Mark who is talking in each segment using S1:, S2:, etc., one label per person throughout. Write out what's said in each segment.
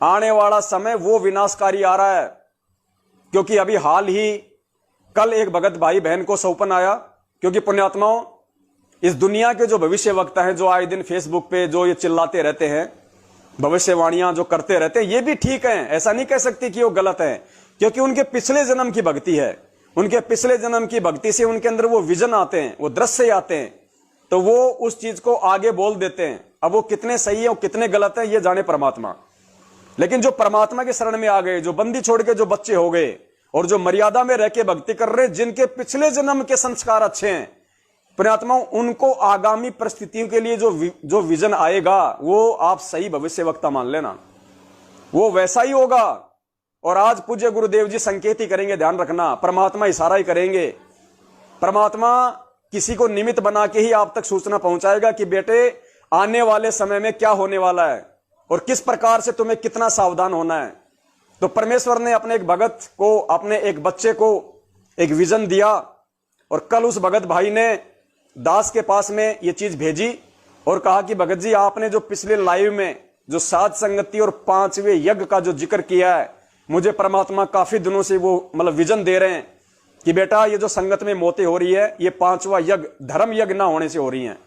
S1: आने वाला समय वो विनाशकारी आ रहा है। क्योंकि अभी हाल ही कल एक भगत भाई बहन को सौंपन आया, क्योंकि पुण्यात्माओं, इस दुनिया के जो भविष्य वक्ता हैं, जो आए दिन फेसबुक पे जो ये चिल्लाते रहते हैं, भविष्यवाणियां जो करते रहते हैं, ये भी ठीक है, ऐसा नहीं कह सकते कि वो गलत है, क्योंकि उनके पिछले जन्म की भक्ति है। उनके पिछले जन्म की भक्ति से उनके अंदर वो विजन आते हैं, वो दृश्य आते हैं, तो वो उस चीज को आगे बोल देते हैं। अब वो कितने सही है और कितने गलत है ये जाने परमात्मा। लेकिन जो परमात्मा के शरण में आ गए, जो बंदी छोड़ के जो बच्चे हो गए और जो मर्यादा में रह के भक्ति कर रहे, जिनके पिछले जन्म के संस्कार अच्छे हैं, पुण्यात्मा, उनको आगामी परिस्थितियों के लिए जो विजन आएगा, वो आप सही भविष्य वक्ता मान लेना, वो वैसा ही होगा। और आज पूज्य गुरुदेव जी संकेत ही करेंगे, ध्यान रखना, परमात्मा इशारा ही करेंगे। परमात्मा किसी को निमित्त बना के ही आप तक सूचना पहुंचाएगा कि बेटे आने वाले समय में क्या होने वाला है और किस प्रकार से तुम्हें कितना सावधान होना है। तो परमेश्वर ने अपने एक भगत को, अपने एक बच्चे को एक विजन दिया, और कल उस भगत भाई ने दास के पास में ये चीज भेजी और कहा कि भगत जी, आपने जो पिछले लाइव में जो साध संगति और 5वें यज्ञ का जो जिक्र किया है, मुझे परमात्मा काफी दिनों से वो मतलब विजन दे रहे हैं कि बेटा ये जो संगत में मौतें हो रही है, ये 5वां यज्ञ धर्म यज्ञ ना होने से हो रही हैं,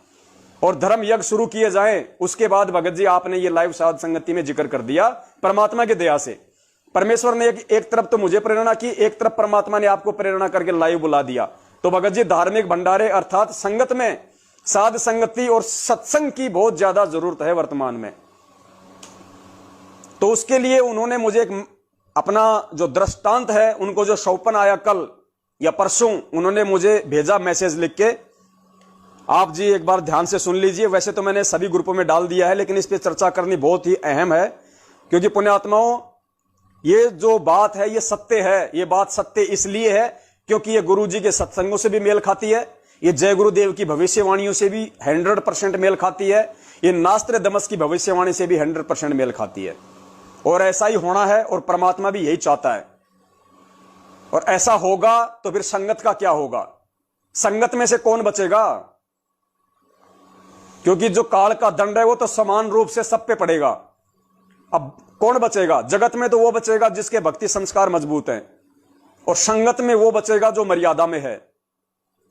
S1: और धर्म यज्ञ शुरू किए जाएं। उसके बाद भगत जी आपने ये लाइव साध संगति में जिक्र कर दिया परमात्मा की दया से। परमेश्वर ने एक तरफ तो मुझे प्रेरणा की, एक तरफ परमात्मा ने आपको प्रेरणा करके लाइव बुला दिया। तो भगत जी धार्मिक भंडारे अर्थात संगत में साध संगति और सत्संग की बहुत ज्यादा जरूरत है वर्तमान में। तो उसके लिए उन्होंने मुझे एक अपना जो दृष्टांत है, उनको जो सौंपन आया कल या परसों, उन्होंने मुझे भेजा मैसेज लिख के। आप जी एक बार ध्यान से सुन लीजिए। वैसे तो मैंने सभी ग्रुपों में डाल दिया है, लेकिन इस पे चर्चा करनी बहुत ही अहम है, क्योंकि पुण्यात्माओं ये जो बात है ये सत्य है। ये बात सत्य इसलिए है क्योंकि ये गुरु जी के सत्संगों से भी मेल खाती है, ये जय गुरुदेव की भविष्यवाणियों से भी 100% मेल खाती है, ये नास्त्र दमस की भविष्यवाणी से भी 100% मेल खाती है। और ऐसा ही होना है, और परमात्मा भी यही चाहता है। और ऐसा होगा तो फिर संगत का क्या होगा? संगत में से कौन बचेगा? क्योंकि जो काल का दंड है वो तो समान रूप से सब पे पड़ेगा। अब कौन बचेगा? जगत में तो वो बचेगा जिसके भक्ति संस्कार मजबूत हैं, और संगत में वो बचेगा जो मर्यादा में है।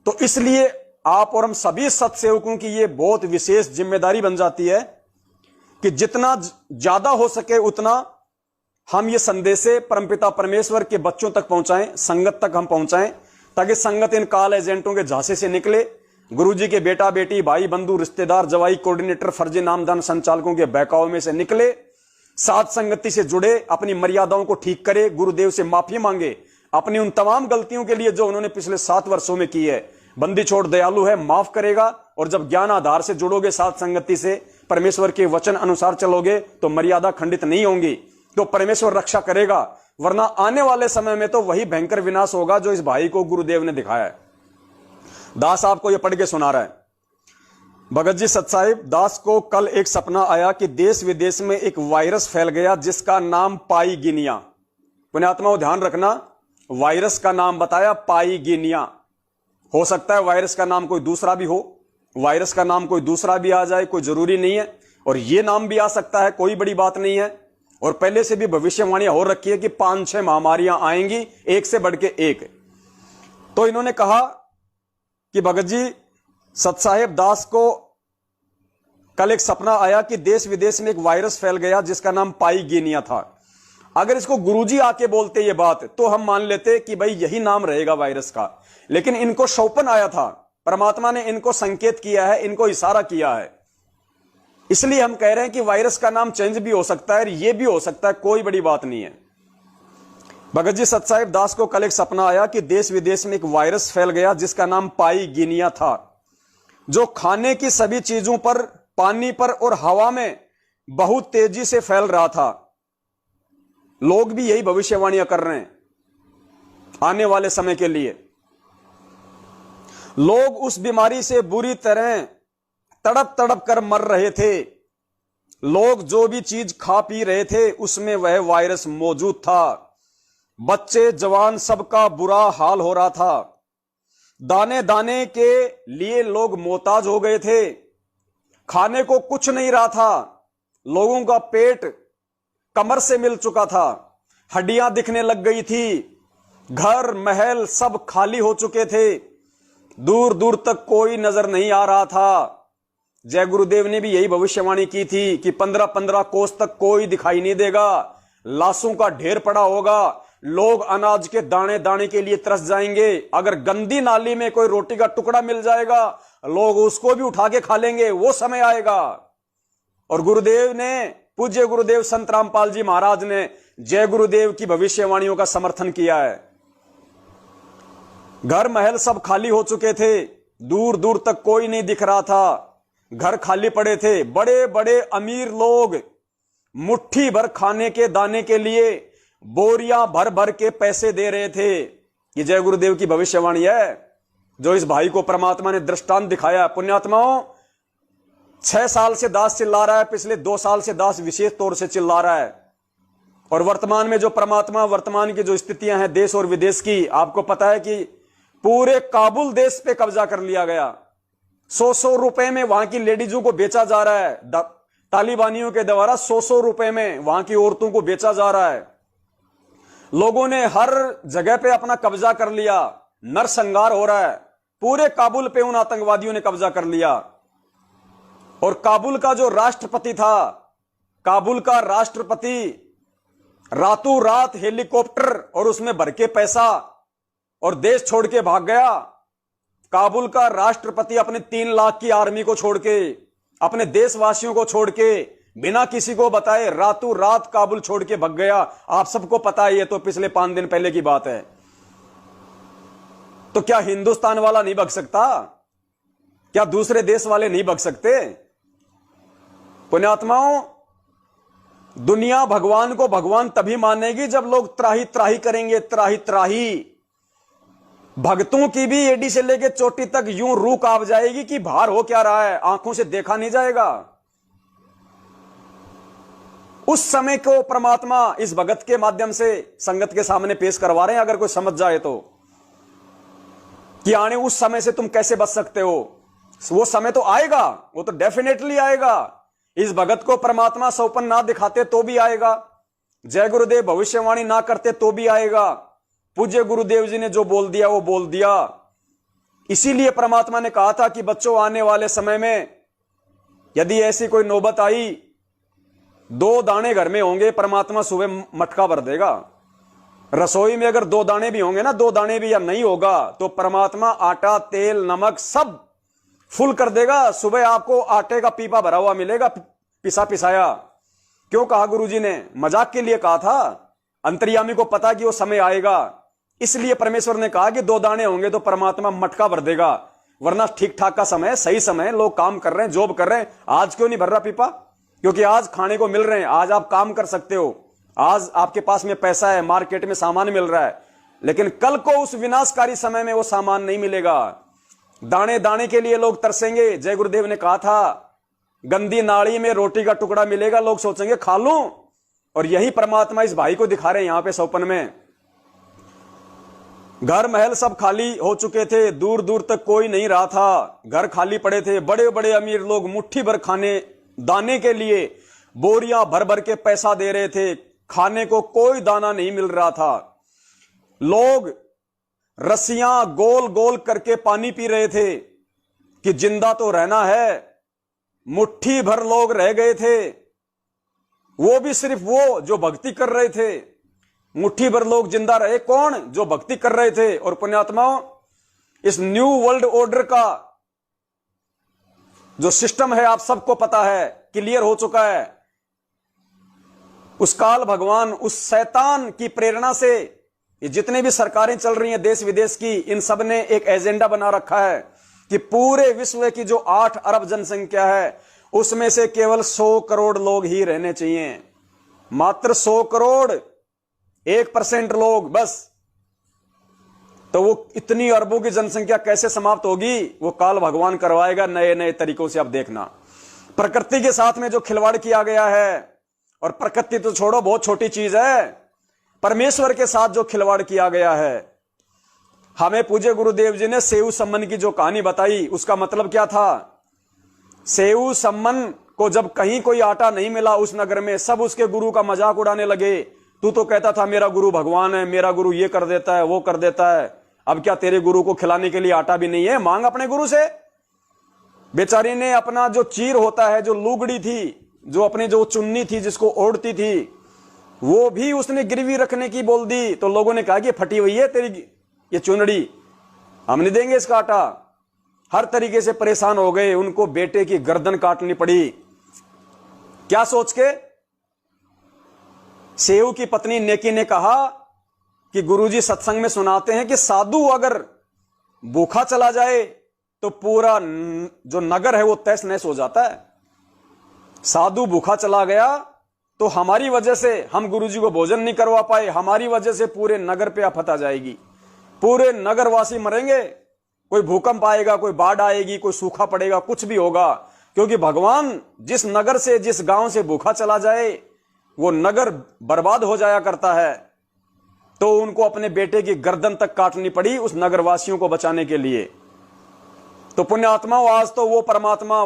S1: तो इसलिए आप और हम सभी सत्सेवकों की ये बहुत विशेष जिम्मेदारी बन जाती है कि जितना ज्यादा हो सके उतना हम ये संदेशे परमपिता परमेश्वर के बच्चों तक पहुंचाएं, संगत तक हम पहुंचाएं, ताकि संगत इन काल एजेंटों के झांसे से निकले, गुरुजी के बेटा बेटी भाई बंधु रिश्तेदार जवाई कोऑर्डिनेटर फर्जी नामदान संचालकों के बहकाव में से निकले, साथ संगति से जुड़े, अपनी मर्यादाओं को ठीक करे, गुरुदेव से माफी मांगे अपनी उन तमाम गलतियों के लिए जो उन्होंने पिछले 7 वर्षों में की है। बंदी छोड़ दयालु है, माफ करेगा। और जब ज्ञान आधार से जुड़ोगे, साथ संगति से परमेश्वर के वचन अनुसार चलोगे, तो मर्यादा खंडित नहीं होंगी, तो परमेश्वर रक्षा करेगा। वरना आने वाले समय में तो वही भयंकर विनाश होगा जो इस भाई को गुरुदेव ने दिखाया है। दास आपको यह पढ़ के सुना रहा है। भगत जी सतसाहिब दास को कल एक सपना आया कि देश विदेश में एक वायरस फैल गया जिसका नाम पाईगिनिया। पुण्यात्माओं ध्यान रखना, वायरस का नाम बताया पाईगिनिया। हो सकता है वायरस का नाम कोई दूसरा भी हो, वायरस का नाम कोई दूसरा भी आ जाए, कोई जरूरी नहीं है, और यह नाम भी आ सकता है, कोई बड़ी बात नहीं है। और पहले से भी भविष्यवाणी हो रखी है कि 5-6 महामारियां आएंगी, एक से बढ़ के एक। तो इन्होंने कहा कि भगत जी सतसाहिब दास को कल एक सपना आया कि देश विदेश में एक वायरस फैल गया जिसका नाम पाईगिनिया था। अगर इसको गुरुजी आके बोलते ये बात तो हम मान लेते कि भाई यही नाम रहेगा वायरस का, लेकिन इनको सौंपन आया था, परमात्मा ने इनको संकेत किया है, इनको इशारा किया है, इसलिए हम कह रहे हैं कि वायरस का नाम चेंज भी हो सकता है, ये भी हो सकता है, कोई बड़ी बात नहीं है। भगत जी सतसाहिब दास को कल एक सपना आया कि देश विदेश में एक वायरस फैल गया जिसका नाम पाईगिनिया था, जो खाने की सभी चीजों पर, पानी पर और हवा में बहुत तेजी से फैल रहा था। लोग भी यही भविष्यवाणियां कर रहे हैं आने वाले समय के लिए। लोग उस बीमारी से बुरी तरह तड़प तड़प कर मर रहे थे। लोग जो भी चीज खा पी रहे थे उसमें वह वायरस मौजूद था। बच्चे जवान सबका बुरा हाल हो रहा था। दाने दाने के लिए लोग मोहताज हो गए थे। खाने को कुछ नहीं रहा था। लोगों का पेट कमर से मिल चुका था, हड्डियां दिखने लग गई थी, घर महल सब खाली हो चुके थे, दूर दूर तक कोई नजर नहीं आ रहा था। जय गुरुदेव ने भी यही भविष्यवाणी की थी कि 15-15 कोस तक कोई दिखाई नहीं देगा, लाशों का ढेर पड़ा होगा, लोग अनाज के दाने दाने के लिए तरस जाएंगे, अगर गंदी नाली में कोई रोटी का टुकड़ा मिल जाएगा लोग उसको भी उठा के खा लेंगे, वो समय आएगा। और गुरुदेव ने, पूज्य गुरुदेव संत रामपाल जी महाराज ने जय गुरुदेव की भविष्यवाणियों का समर्थन किया है। घर महल सब खाली हो चुके थे, दूर दूर तक कोई नहीं दिख रहा था, घर खाली पड़े थे, बड़े बड़े अमीर लोग मुट्ठी भर खाने के दाने के लिए बोरियां भर भर के पैसे दे रहे थे। ये जय गुरुदेव की भविष्यवाणी है जो इस भाई को परमात्मा ने दृष्टांत दिखाया। पुण्यात्माओं, 6 साल से दास चिल्ला रहा है, पिछले 2 साल से दास विशेष तौर से चिल्ला रहा है। और वर्तमान में जो परमात्मा, वर्तमान की जो स्थितियां हैं देश और विदेश की, आपको पता है कि पूरे काबुल देश पे कब्जा कर लिया गया। 100-100 रुपए में वहां की लेडीजों को बेचा जा रहा है, तालिबानियों के द्वारा 100-100 रुपए में वहां की औरतों को बेचा जा रहा है। लोगों ने हर जगह पे अपना कब्जा कर लिया, नरसंहार हो रहा है, पूरे काबुल पे उन आतंकवादियों ने कब्जा कर लिया। और काबुल का जो राष्ट्रपति था, काबुल का राष्ट्रपति रातों रात हेलीकॉप्टर और उसमें भर के पैसा और देश छोड़ के भाग गया। काबुल का राष्ट्रपति अपने 3 लाख की आर्मी को छोड़ के, अपने देशवासियों को छोड़ के, बिना किसी को बताए रातों रात काबुल छोड़ के भाग गया। आप सबको पता है, ये तो पिछले 5 दिन पहले की बात है। तो क्या हिंदुस्तान वाला नहीं भाग सकता? क्या दूसरे देश वाले नहीं भाग सकते? पुण्यात्माओं, दुनिया भगवान को भगवान तभी मानेगी जब लोग त्राही त्राही करेंगे, त्राही त्राही। भक्तों की भी एडी से लेके चोटी तक यूं रूह कांप जाएगी कि बाहर हो क्या रहा है, आंखों से देखा नहीं जाएगा। उस समय को परमात्मा इस भगत के माध्यम से संगत के सामने पेश करवा रहे हैं। अगर कोई समझ जाए तो कि आने उस समय से तुम कैसे बच सकते हो, वो समय तो आएगा, वो तो डेफिनेटली आएगा। इस भगत को परमात्मा सौपन ना दिखाते तो भी आएगा, जय गुरुदेव भविष्यवाणी ना करते तो भी आएगा। पूज्य गुरुदेव जी ने जो बोल दिया वो बोल दिया। इसीलिए परमात्मा ने कहा था कि बच्चों, आने वाले समय में यदि ऐसी कोई नौबत आई, 2 दाने घर में होंगे, परमात्मा सुबह मटका भर देगा। रसोई में अगर 2 दाने भी होंगे ना, 2 दाने भी या नहीं होगा तो परमात्मा आटा, तेल, नमक सब फुल कर देगा। सुबह आपको आटे का पीपा भरा हुआ मिलेगा, पिसा पिसाया। क्यों कहा गुरुजी ने? मजाक के लिए कहा था। अंतर्यामी को पता कि वो समय आएगा, इसलिए परमेश्वर ने कहा कि 2 दाने होंगे तो परमात्मा मटका भर देगा। वरना ठीक ठाक का समय, सही समय, लोग काम कर रहे हैं, जॉब कर रहे हैं। आज क्यों नहीं भर रहा पीपा? क्योंकि आज खाने को मिल रहे हैं, आज आप काम कर सकते हो, आज आपके पास में पैसा है, मार्केट में सामान मिल रहा है। लेकिन कल को उस विनाशकारी समय में वो सामान नहीं मिलेगा। दाने दाने के लिए लोग तरसेंगे। जय गुरुदेव ने कहा था, गंदी नाली में रोटी का टुकड़ा मिलेगा, लोग सोचेंगे खा लूं। और यही परमात्मा इस भाई को दिखा रहे हैं यहां पे सौपन में। घर महल सब खाली हो चुके थे, दूर दूर तक कोई नहीं रहा था, घर खाली पड़े थे। बड़े बड़े अमीर लोग मुट्ठी भर खाने दाने के लिए बोरियां भर भर के पैसा दे रहे थे, खाने को कोई दाना नहीं मिल रहा था। लोग रस्सियां गोल गोल करके पानी पी रहे थे कि जिंदा तो रहना है। मुट्ठी भर लोग रह गए थे, वो भी सिर्फ वो जो भक्ति कर रहे थे। मुट्ठी भर लोग जिंदा रहे, कौन? जो भक्ति कर रहे थे। और पुण्यात्माओं, इस न्यू वर्ल्ड ऑर्डर का जो सिस्टम है आप सबको पता है, क्लियर हो चुका है। उस काल भगवान, उस शैतान की प्रेरणा से ये जितने भी सरकारें चल रही हैं देश विदेश की, इन सब ने एक एजेंडा बना रखा है कि पूरे विश्व की जो 8 अरब जनसंख्या है उसमें से केवल 100 करोड़ लोग ही रहने चाहिए। मात्र 100 करोड़, 1% लोग बस। तो वो इतनी अरबों की जनसंख्या कैसे समाप्त होगी? वो काल भगवान करवाएगा नए नए तरीकों से। अब देखना, प्रकृति के साथ में जो खिलवाड़ किया गया है, और प्रकृति तो छोड़ो, बहुत छोटी चीज है, परमेश्वर के साथ जो खिलवाड़ किया गया है। हमें पूज्य गुरुदेव जी ने सेऊ सम्मन की जो कहानी बताई, उसका मतलब क्या था? सेऊ सम्मन को जब कहीं कोई आटा नहीं मिला उस नगर में, सब उसके गुरु का मजाक उड़ाने लगे। तू तो कहता था मेरा गुरु भगवान है, मेरा गुरु ये कर देता है, वो कर देता है। अब क्या तेरे गुरु को खिलाने के लिए आटा भी नहीं है? मांग अपने गुरु से। बेचारी ने अपना जो चीर होता है, जो लुगड़ी थी, जो अपनी जो चुन्नी थी जिसको ओढ़ती थी, वो भी उसने गिरवी रखने की बोल दी। तो लोगों ने कहा कि फटी हुई है तेरी ये चुनड़ी, हम नहीं देंगे इसका आटा। हर तरीके से परेशान हो गए, उनको बेटे की गर्दन काटनी पड़ी। क्या सोच के? सेऊ की पत्नी नेकी ने कहा कि गुरुजी सत्संग में सुनाते हैं कि साधु अगर भूखा चला जाए तो पूरा जो नगर है वो तहस नहस हो जाता है। साधु भूखा चला गया तो हमारी वजह से हम गुरुजी को भोजन नहीं करवा पाए, हमारी वजह से पूरे नगर पे आफत आ जाएगी, पूरे नगरवासी मरेंगे। कोई भूकंप आएगा, कोई बाढ़ आएगी, कोई सूखा पड़ेगा, कुछ भी होगा। क्योंकि भगवान जिस नगर से, जिस गांव से भूखा चला जाए वो नगर बर्बाद हो जाया करता है। तो उनको अपने बेटे की गर्दन तक काटनी पड़ी उस नगरवासियों को बचाने के लिए। तो पुण्यात्माओं, आज तो वो परमात्मा,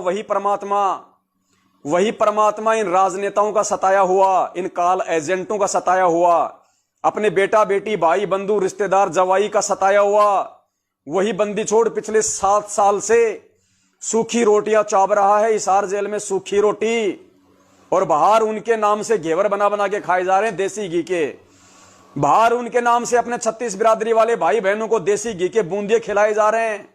S1: वही परमात्मा इन राजनेताओं का सताया हुआ, इन काल एजेंटों का सताया हुआ, अपने बेटा बेटी, भाई बंधु, रिश्तेदार, जवाई का सताया हुआ वही बंदी छोड़ पिछले 7 साल से सूखी रोटियां चाप रहा है हिसार जेल में, सूखी रोटी। और बाहर उनके नाम से घेवर बना बना के खाए जा रहे हैं देसी घी के। बाहर उनके नाम से अपने 36 बिरादरी वाले भाई बहनों को देसी घी के बूंदिए खिलाए जा रहे हैं,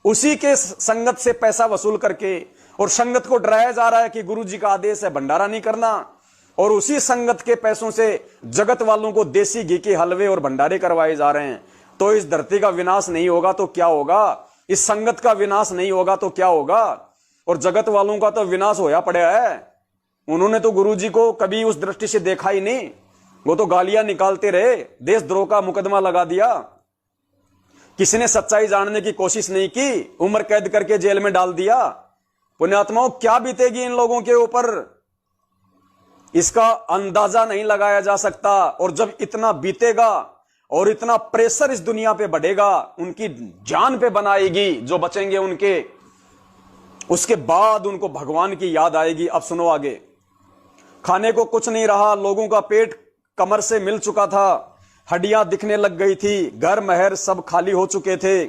S1: उसी के संगत से पैसा वसूल करके। और संगत को डराया जा रहा है कि गुरु जी का आदेश है भंडारा नहीं करना, और उसी संगत के पैसों से जगत वालों को देसी घी के हलवे और भंडारे करवाए जा रहे हैं। तो इस धरती का विनाश नहीं होगा तो क्या होगा? इस संगत का विनाश नहीं होगा तो क्या होगा? और जगत वालों का तो विनाश होया पड़ा है। उन्होंने तो गुरु जी को कभी उस दृष्टि से देखा ही नहीं, वो तो गालियां निकालते रहे, देशद्रोह का मुकदमा लगा दिया, किसी ने सच्चाई जानने की कोशिश नहीं की, उम्र कैद करके जेल में डाल दिया। पुण्यात्माओं, क्या बीतेगी इन लोगों के ऊपर, इसका अंदाजा नहीं लगाया जा सकता। और जब इतना बीतेगा और इतना प्रेशर इस दुनिया पे बढ़ेगा, उनकी जान पे बनाएगी, जो बचेंगे उनके, उसके बाद उनको भगवान की याद आएगी। अब सुनो आगे। खाने को कुछ नहीं रहा, लोगों का पेट कमर से मिल चुका था, हड्डियां दिखने लग गई थी, घर महर सब खाली हो चुके थे,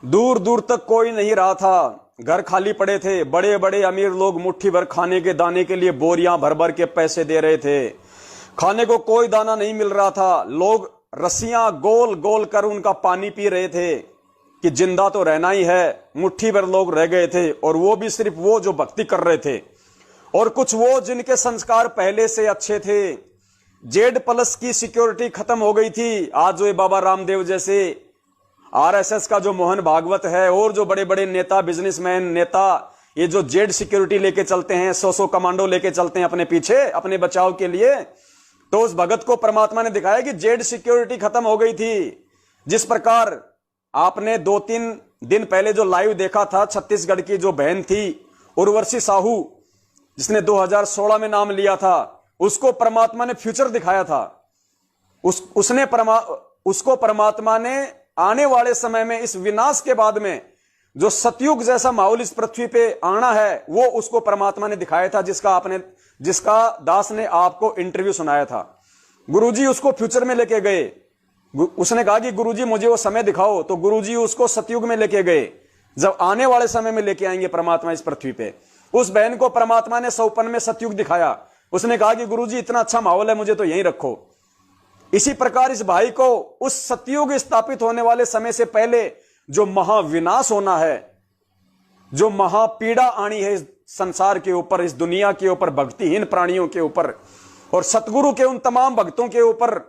S1: दूर दूर तक कोई नहीं रहा था, घर खाली पड़े थे। बड़े बड़े अमीर लोग मुट्ठी भर खाने के दाने के लिए बोरियां भर भर के पैसे दे रहे थे, खाने को कोई दाना नहीं मिल रहा था। लोग रस्सियां गोल गोल कर उनका पानी पी रहे थे कि जिंदा तो रहना ही है। मुट्ठी भर लोग रह गए थे, और वो भी सिर्फ वो जो भक्ति कर रहे थे, और कुछ वो जिनके संस्कार पहले से अच्छे थे। जेड+ की सिक्योरिटी खत्म हो गई थी। आज जो ये बाबा रामदेव जैसे, आरएसएस का जो मोहन भागवत है, और जो बड़े बड़े नेता, बिजनेसमैन नेता, ये जो जेड सिक्योरिटी लेके चलते हैं, 100 कमांडो लेके चलते हैं अपने पीछे, अपने बचाव के लिए। तो उस भगत को परमात्मा ने दिखाया कि जेड सिक्योरिटी खत्म हो गई थी। जिस प्रकार आपने 2-3 दिन पहले जो लाइव देखा था, छत्तीसगढ़ की जो बहन थी उर्वशी साहू, जिसने 2016 में नाम लिया था, उसको परमात्मा ने फ्यूचर दिखाया था। उसको परमात्मा ने आने वाले समय में, इस विनाश के बाद में जो सतयुग जैसा माहौल इस पृथ्वी पे आना है, वो उसको परमात्मा ने दिखाया था, जिसका दास ने आपको इंटरव्यू सुनाया था। गुरुजी उसको फ्यूचर में लेके गए। उसने कहा कि गुरुजी मुझे वो समय दिखाओ, तो गुरुजी उसको सतयुग में लेके गए, जब आने वाले समय में लेके आएंगे परमात्मा इस पृथ्वी पे। उस बहन को परमात्मा ने 100पन में सतयुग दिखाया। उसने कहा कि गुरुजी इतना अच्छा माहौल है, मुझे तो यहीं रखो। इसी प्रकार इस भाई को उस सतयुग स्थापित होने वाले समय से पहले जो महाविनाश होना है, जो महापीड़ा आनी है इस संसार के ऊपर, इस दुनिया के ऊपर, भक्तिहीन प्राणियों के ऊपर, और सतगुरु के उन तमाम भक्तों के ऊपर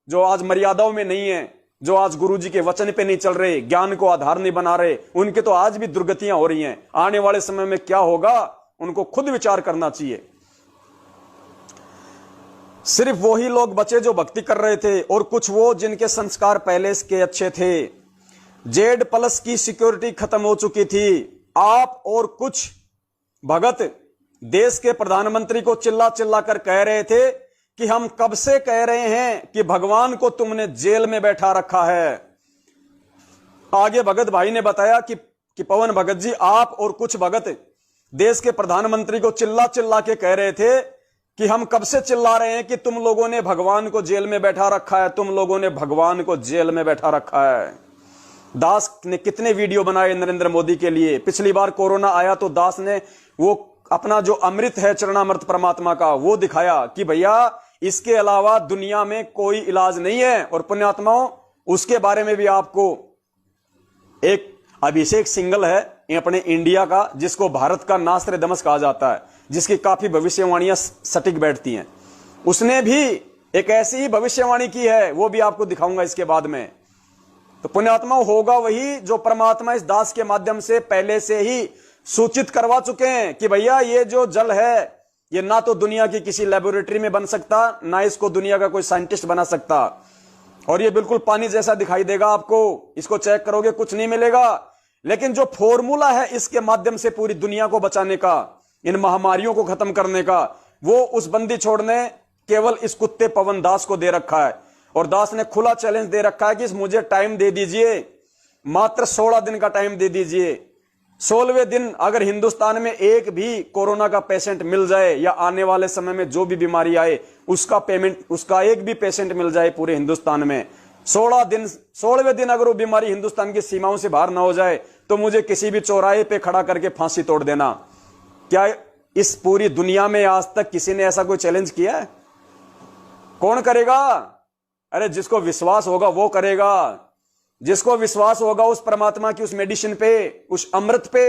S1: जो आज मर्यादाओं में नहीं है, जो आज गुरु जी के वचन पे नहीं चल रहे, ज्ञान को आधार नहीं बना रहे, उनके तो आज भी दुर्गतियां हो रही हैं। आने वाले समय में क्या होगा, उनको खुद विचार करना चाहिए। सिर्फ वही लोग बचे जो भक्ति कर रहे थे, और कुछ वो जिनके संस्कार पहले के अच्छे थे। जेड+ की सिक्योरिटी खत्म हो चुकी थी। आप और कुछ भगत देश के प्रधानमंत्री को चिल्ला चिल्ला कर कह रहे थे कि हम कब से कह रहे हैं कि भगवान को तुमने जेल में बैठा रखा है। आगे भगत भाई ने बताया कि पवन भगत जी, आप और कुछ भगत देश के प्रधानमंत्री को चिल्ला चिल्ला के कह रहे थे कि हम कब से चिल्ला रहे हैं कि तुम लोगों ने भगवान को जेल में बैठा रखा है, तुम लोगों ने भगवान को जेल में बैठा रखा है। दास ने कितने वीडियो बनाए नरेंद्र मोदी के लिए। पिछली बार कोरोना आया तो दास ने वो अपना जो अमृत है चरणामृत परमात्मा का वो दिखाया कि भैया इसके अलावा दुनिया में कोई इलाज नहीं है। और पुण्यात्माओं, उसके बारे में भी आपको एक अभिषेक सिंघल है ये अपने इंडिया का, जिसको भारत का नास्ट्रेडमस कहा जाता है, जिसकी काफी भविष्यवाणियां सटीक बैठती हैं, उसने भी एक ऐसी ही भविष्यवाणी की है, वो भी आपको दिखाऊंगा इसके बाद में। तो पुण्यात्मा होगा वही जो परमात्मा इस दास के माध्यम से पहले से ही सूचित करवा चुके हैं कि भैया ये जो जल है ये ना तो दुनिया की किसी लेबोरेटरी में बन सकता, ना इसको दुनिया का कोई साइंटिस्ट बना सकता, और ये बिल्कुल पानी जैसा दिखाई देगा आपको। इसको चेक करोगे कुछ नहीं मिलेगा, लेकिन जो फॉर्मूला है इसके माध्यम से पूरी दुनिया को बचाने का, इन महामारियों को खत्म करने का, वो उस बंदी छोड़ने केवल इस कुत्ते पवन दास को दे रखा है। और दास ने खुला चैलेंज दे रखा है कि मुझे टाइम दे दीजिए, मात्र 16 दिन का टाइम दे दीजिए। 16वें दिन अगर हिंदुस्तान में एक भी कोरोना का पेशेंट मिल जाए, या आने वाले समय में जो भी बीमारी आए उसका पेमेंट, उसका एक भी पेशेंट मिल जाए पूरे हिंदुस्तान में, 16वें दिन अगर वो बीमारी हिंदुस्तान की सीमाओं से बाहर ना हो जाए तो मुझे किसी भी चौराहे पे खड़ा करके फांसी तोड़ देना। क्या इस पूरी दुनिया में आज तक किसी ने ऐसा कोई चैलेंज किया है? कौन करेगा? अरे जिसको विश्वास होगा वो करेगा, जिसको विश्वास होगा उस परमात्मा की, उस मेडिसिन पे, उस अमृत पे,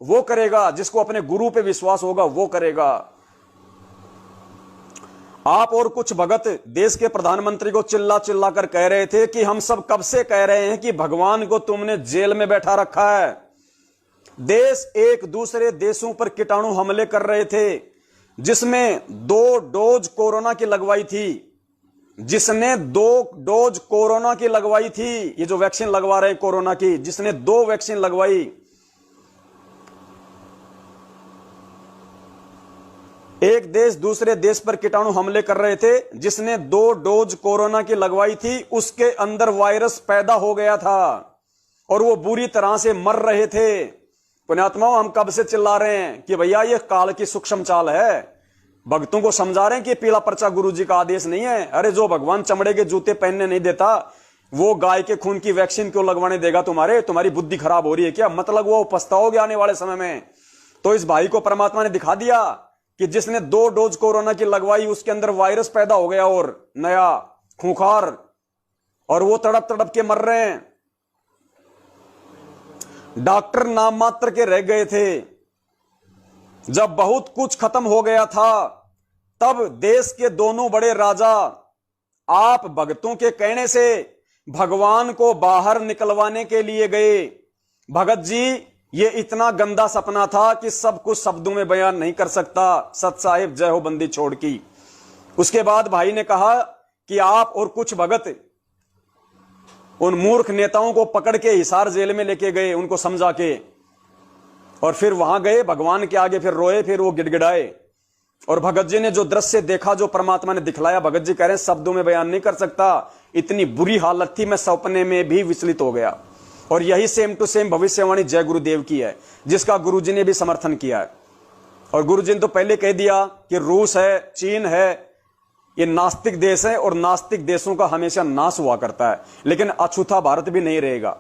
S1: वो करेगा। जिसको अपने गुरु पे विश्वास होगा वो करेगा। आप और कुछ भगत देश के प्रधानमंत्री को चिल्ला चिल्ला कर कह रहे थे कि हम सब कब से कह रहे हैं कि भगवान को तुमने जेल में बैठा रखा है। देश एक दूसरे देशों पर कीटाणु हमले कर रहे थे, जिसमें 2 डोज कोरोना की लगवाई थी, जिसने 2 डोज कोरोना की लगवाई थी, ये जो वैक्सीन लगवा रहे हैं कोरोना की, जिसने 2 वैक्सीन लगवाई, एक देश दूसरे देश पर कीटाणु हमले कर रहे थे, जिसने 2 डोज कोरोना की लगवाई थी, उसके अंदर वायरस पैदा हो गया था और वो बुरी तरह से मर रहे थे। पुण्यात्माओं, हम कब से चिल्ला रहे हैं कि भैया ये काल की सूक्ष्म चाल है। भक्तों को समझा रहे हैं कि पीला पर्चा गुरुजी का आदेश नहीं है। अरे जो भगवान चमड़े के जूते पहनने नहीं देता, वो गाय के खून की वैक्सीन क्यों लगवाने देगा? तुम्हारी बुद्धि खराब हो रही है क्या? मतलब वो पछताओगे आने वाले समय में। तो इस भाई को परमात्मा ने दिखा दिया कि जिसने 2 डोज कोरोना की लगवाई, उसके अंदर वायरस पैदा हो गया और नया खूंखार, और वो तड़प तड़प के मर रहे हैं। डॉक्टर नाम मात्र के रह गए थे। जब बहुत कुछ खत्म हो गया था, तब देश के दोनों बड़े राजा आप भगतों के कहने से भगवान को बाहर निकलवाने के लिए गए। भगत जी, ये इतना गंदा सपना था कि सब कुछ शब्दों में बयान नहीं कर सकता। सत साहिब जय हो बंदी छोड़ की। उसके बाद भाई ने कहा कि आप और कुछ भगत उन मूर्ख नेताओं को पकड़ के हिसार जेल में लेके गए, उनको समझा के, और फिर वहां गए भगवान के आगे, फिर रोए, फिर वो गिड़गिड़ाए। और भगत जी ने जो दृश्य देखा, जो परमात्मा ने दिखलाया, भगत जी कह रहे हैं शब्दों में बयान नहीं कर सकता। इतनी बुरी हालत थी, मैं सपने में भी विचलित हो गया। और यही सेम टू सेम भविष्यवाणी जय गुरुदेव की है, जिसका गुरुजी ने भी समर्थन किया है। और गुरुजी ने तो पहले कह दिया कि रूस है, चीन है, ये नास्तिक देश है और नास्तिक देशों का हमेशा नाश हुआ करता है, लेकिन अछूता भारत भी नहीं रहेगा,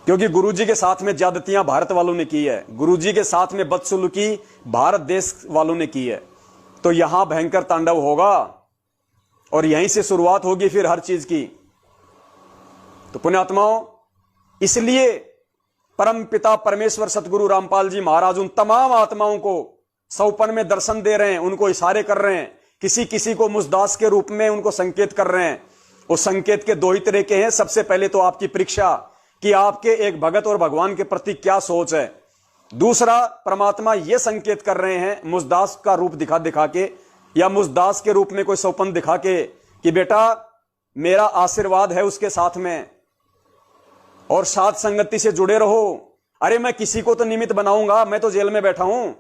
S1: क्योंकि गुरुजी के साथ में ज्यादतियां भारत वालों ने की है, गुरुजी के साथ में बदसलूकी भारत देश वालों ने की है। तो यहां भयंकर तांडव होगा और यहीं से शुरुआत होगी फिर हर चीज की। तो पुण्यात्माओं, इसलिए परम पिता परमेश्वर सतगुरु रामपाल जी महाराज उन तमाम आत्माओं को सौपन में दर्शन दे रहे हैं, उनको इशारे कर रहे हैं, किसी किसी को मुसदास के रूप में उनको संकेत कर रहे हैं। वो संकेत के 2 ही तरह के हैं। सबसे पहले तो आपकी परीक्षा कि आपके एक भगत और भगवान के प्रति क्या सोच है। दूसरा, परमात्मा ये संकेत कर रहे हैं मुसदास का रूप दिखा दिखा के, या मुसदास के रूप में कोई सौपन दिखा के कि बेटा मेरा आशीर्वाद है उसके साथ में और साथ संगति से जुड़े रहो। अरे मैं किसी को तो निमित्त बनाऊंगा, मैं तो जेल में बैठा हूं,